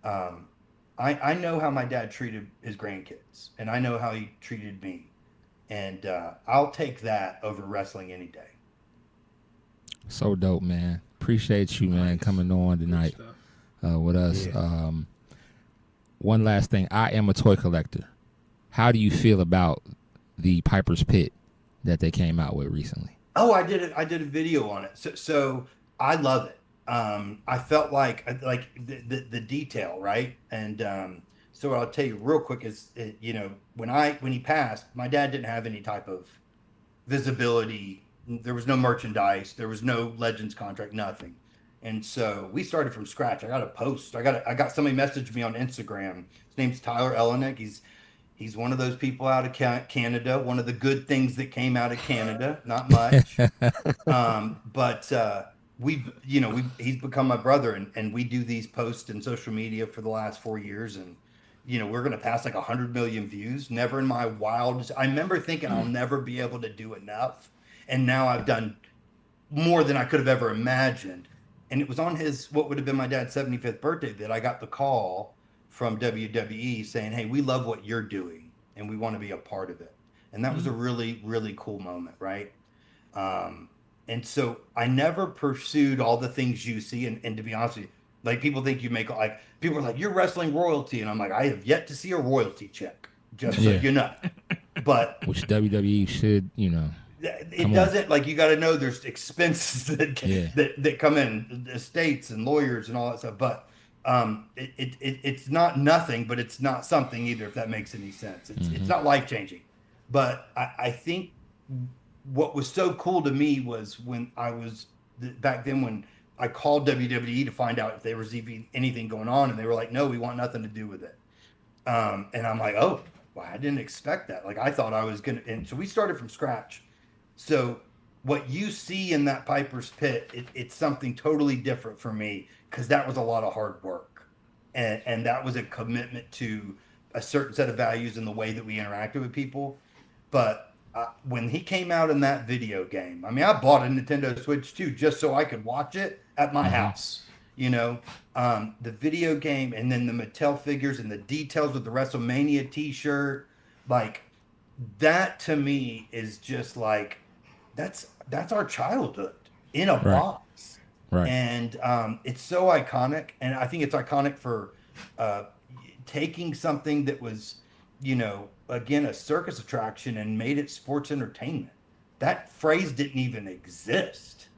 I know how my dad treated his grandkids, and I know how he treated me. And I'll take that over wrestling any day. So dope, man. Appreciate you, man, coming on tonight with us. Yeah. One last thing. I am a toy collector. How do you feel about the Piper's Pit that they came out with recently? Oh, I did a video on it. So I love it. I felt like the detail, right? And so what I'll tell you real quick is, you know, when he passed, my dad didn't have any type of visibility. There was no merchandise. There was no Legends contract, nothing. And so we started from scratch. I got a post. I got somebody messaged me on Instagram. His name's Tyler Elenick. He's one of those people out of Canada. One of the good things that came out of Canada. Not much, but he's become my brother, and we do these posts in social media for the last 4 years, and you know, we're going to pass like 100 million views. Never in my wildest, I remember thinking I'll never be able to do enough. And now I've done more than I could have ever imagined. And it was on what would have been my dad's 75th birthday that I got the call from WWE saying, hey, we love what you're doing, and we want to be a part of it. And that was a really, really cool moment, right? And so I never pursued all the things you see. And to be honest with you, like, people think you make, like, people are like, you're wrestling royalty. And I'm like, I have yet to see a royalty check, just so you know. But which WWE should, you know. It doesn't, like, you got to know there's expenses that come in, estates and lawyers and all that stuff. But it's not nothing, but it's not something either, if that makes any sense. It's not life-changing. But I think what was so cool to me was when I was, back then when I called WWE to find out if there was even anything going on, and they were like, no, we want nothing to do with it. And I'm like, oh, well, I didn't expect that. Like, I thought I was going to, and so we started from scratch. So what you see in that Piper's Pit, it's something totally different for me, because that was a lot of hard work. And that was a commitment to a certain set of values in the way that we interacted with people. But when he came out in that video game, I mean, I bought a Nintendo Switch too, just so I could watch it at my house, you know, the video game, and then the Mattel figures and the details with the WrestleMania t-shirt, like, that to me is just like, that's our childhood in a box. Right. And it's so iconic. And I think it's iconic for taking something that was, you know, again, a circus attraction, and made it sports entertainment. That phrase didn't even exist,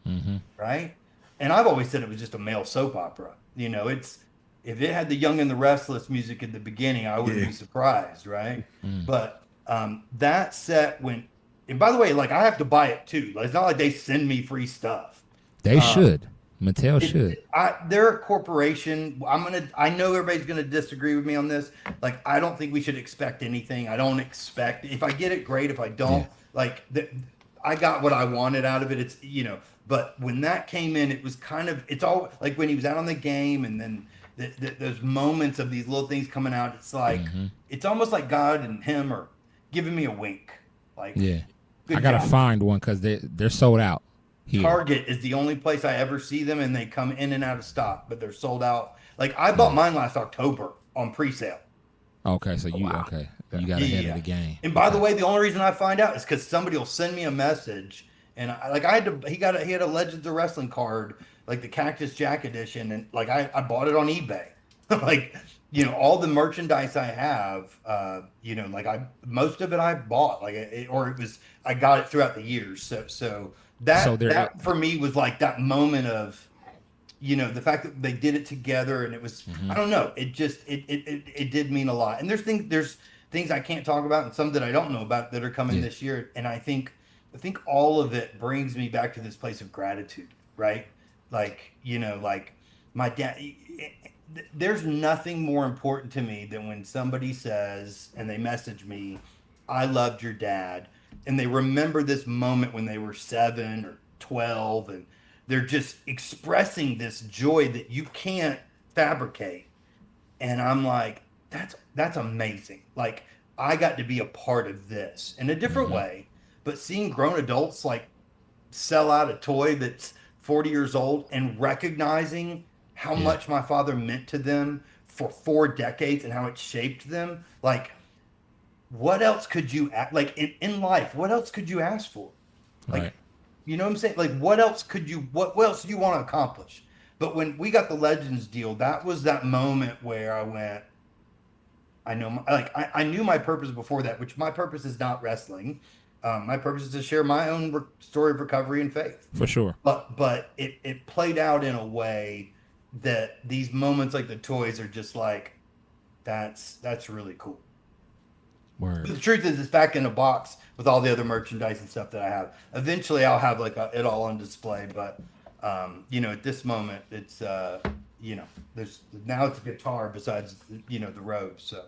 right? And I've always said it was just a male soap opera. You know, if it had the Young and the Restless music at the beginning, I wouldn't be surprised, right? But that set went, and by the way, like, I have to buy it too. Like, it's not like they send me free stuff. They should. Mattel should. They're a corporation. I know everybody's gonna disagree with me on this. Like, I don't think we should expect anything. I don't expect, if I get it, great. If I don't, I got what I wanted out of it. It's, you know, but when that came in, it was kind of, it's all like when he was out on the game, and then those moments of these little things coming out. It's like, it's almost like God and him are giving me a wink. Like, I gotta find one, because they're sold out. Here. Target is the only place I ever see them, and they come in and out of stock, but they're sold out. Like I bought mine last October on pre-sale. Okay, so you okay? You got ahead of the game. And by the way, the only reason I find out is because somebody will send me a message, and I had to. He had a Legends of Wrestling card, like the Cactus Jack edition, and like I bought it on eBay. Like all the merchandise I have, like most of it I bought, like I got it throughout the years. So that for me was like that moment of. The fact that they did it together, and it was, I don't know, it just, it did mean a lot. And there's things I can't talk about, and some that I don't know about that are coming this year. And I think all of it brings me back to this place of gratitude, right? Like, like my dad, there's nothing more important to me than when somebody says, and they message me, I loved your dad. And they remember this moment when they were 7 or 12, and they're just expressing this joy that you can't fabricate. And I'm like, that's amazing. Like I got to be a part of this in a different way, but seeing grown adults like sell out a toy that's 40 years old and recognizing how much my father meant to them for 4 decades and how it shaped them. Like, what else could you like in life? What else could you ask for? Like, right. You know what I'm saying? Like, what else do you want to accomplish? But when we got the Legends deal, that was that moment where I went, I knew my purpose before that, which my purpose is not wrestling. My purpose is to share my own story of recovery and faith. For sure. But it played out in a way that these moments like the toys are just like, that's really cool. Word. But the truth is, it's back in a box with all the other merchandise and stuff that I have. Eventually, I'll have it all on display. But at this moment, it's there's now it's a guitar besides the robe. So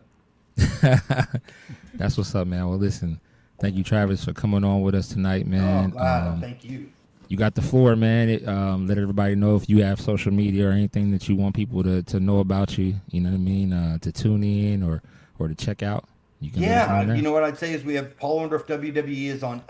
that's what's up, man. Well, listen, thank you, Travis, for coming on with us tonight, man. Thank you. You got the floor, man. Let everybody know if you have social media or anything that you want people to know about you. You know what I mean? To tune in or to check out. You know what I'd say is we have Paul Ordorff WWE is on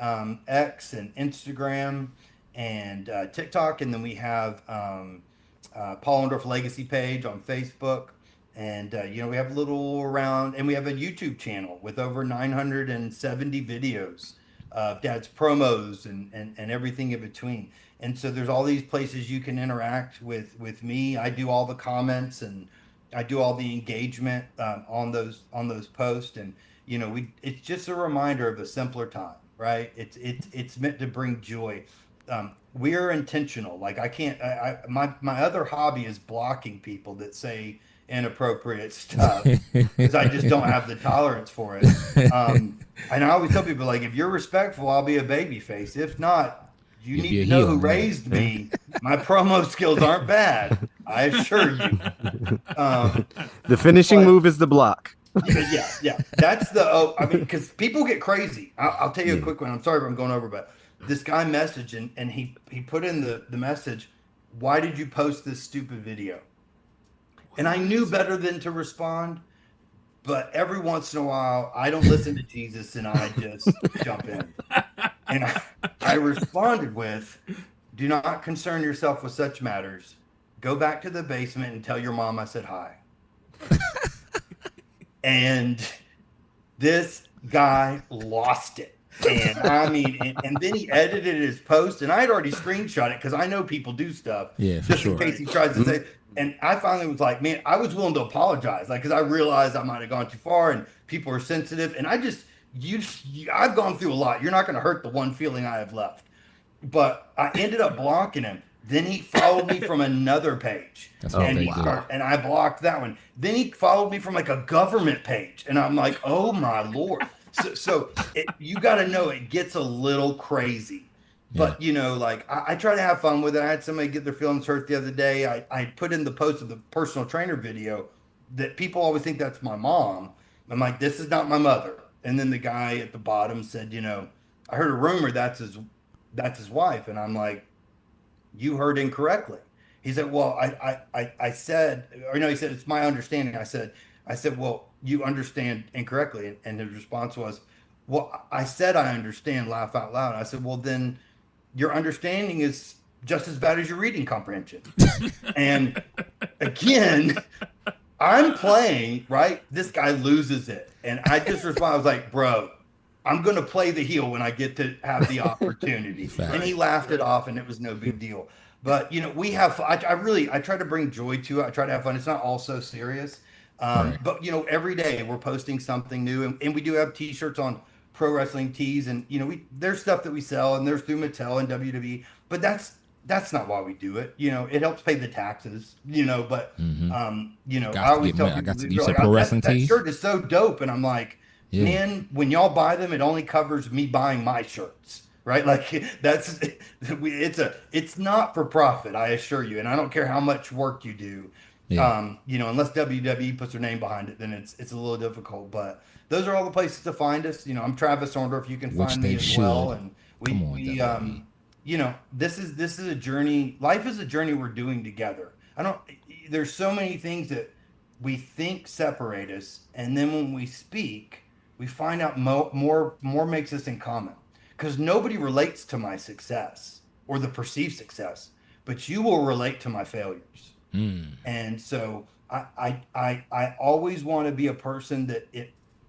X and Instagram and TikTok, and then we have Paul Ordorff Legacy page on Facebook, and we have a little around, and we have a YouTube channel with over 970 videos of Dad's promos and everything in between. And so there's all these places you can interact with me. I do all the comments and I do all the engagement on those posts, and it's just a reminder of a simpler time, right? It's meant to bring joy. We are intentional. Like I can't. My other hobby is blocking people that say inappropriate stuff because I just don't have the tolerance for it. And I always tell people, like, if you're respectful, I'll be a baby face. If not, you need to know who raised me. My promo skills aren't bad. I assure you. The finishing move is the block. Yeah. That's because people get crazy. I'll tell you a quick one. I'm sorry if I'm going over, but this guy messaged and he put in the message, why did you post this stupid video? And I knew better than to respond, but every once in a while, I don't listen to Jesus and I just jump in. And I responded with, do not concern yourself with such matters. Go back to the basement and tell your mom I said hi. And this guy lost it. And and then he edited his post, and I had already screenshot it because I know people do stuff. Yeah, for sure. In case he tries to say. And I finally was like, man, I was willing to apologize, like, because I realized I might have gone too far, and people are sensitive. And I've gone through a lot. You're not going to hurt the one feeling I have left. But I ended up blocking him. Then he followed me from another page, and I blocked that one. Then he followed me from like a government page, and I'm like, oh my Lord. So you got to know it gets a little crazy. But, I try to have fun with it. I had somebody get their feelings hurt the other day. I put in the post of the personal trainer video that people always think that's my mom. I'm like, this is not my mother. And then the guy at the bottom said, I heard a rumor that's his wife. And I'm like, you heard incorrectly. He said, well, I said, or no, he said, it's my understanding. I said, well, you understand incorrectly. And his response was, well, I said, I understand, laugh out loud. I said, well, then your understanding is just as bad as your reading comprehension. And again, I'm playing, right? This guy loses it. And I just respond, I was like, bro, I'm going to play the heel when I get to have the opportunity. And he laughed it off, and it was no big deal. But, you know, we have, I try to bring joy to it. I try to have fun. It's not all so serious. But, you know, every day we're posting something new. And we do have T-shirts on Pro Wrestling Tees. And, you know, there's stuff that we sell, and there's through Mattel and WWE. But that's not why we do it. You know, it helps pay the taxes, you know, but, you know, I always tell people, you said Pro Wrestling that Tees? shirt is so dope. And I'm like, man, when y'all buy them, it only covers me buying my shirts, right? Like it's not for profit, I assure you. And I don't care how much work you do. Yeah. You know, unless WWE puts their name behind it, then it's a little difficult, but those are all the places to find us. You know, I'm Travis Orndorff. You can find me as well. And we you know, this is a journey. Life is a journey we're doing together. There's so many things that we think separate us, and then when we speak, we find out more makes us in common. Because nobody relates to my success or the perceived success, but you will relate to my failures. And so I always want to be a person that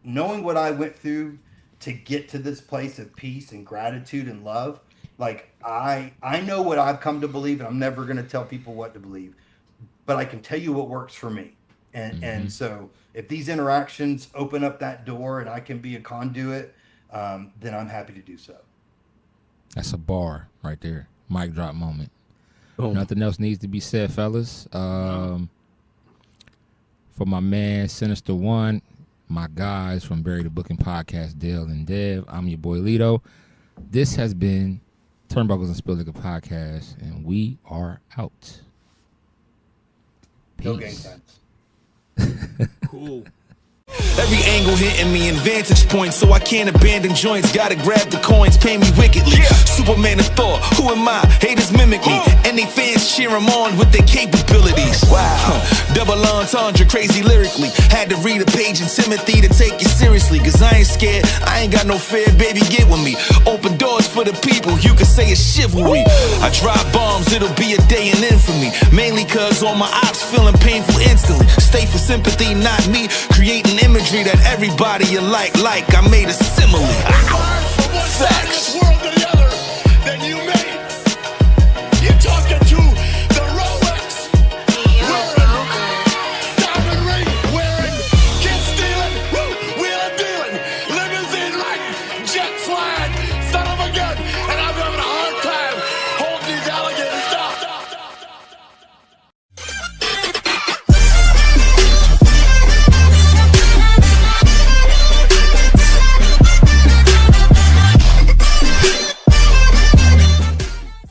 knowing what I went through to get to this place of peace and gratitude and love. Like I know what I've come to believe, and I'm never going to tell people what to believe, but I can tell you what works for me. And so if these interactions open up that door and I can be a conduit, then I'm happy to do so. That's a bar right there. Mic drop moment. Nothing else needs to be said, fellas. For my man, Sinista1, my guys from Bury the Booking Podcast, Dale and Dev, I'm your boy Lito. This has been Turnbuckles and Spilt Podcast, and we are out. Peace. No gang signs. Cool. Every angle hitting me in vantage points, so I can't abandon joints. Gotta grab the coins, pay me wickedly. Superman of Thor, who am I? Haters mimic me, and they fans cheer him on with their capabilities. Wow, double entendre, crazy lyrically. Had to read a page in Timothy to take it seriously, cause I ain't scared, I ain't got no fear, baby, get with me. Open doors for the people, you can say it's chivalry. I drop bombs, it'll be a day in infamy, mainly cause all my ops feeling painful instantly. Stay for sympathy, not me, creating imagery that everybody you like, I made a simile. Facts.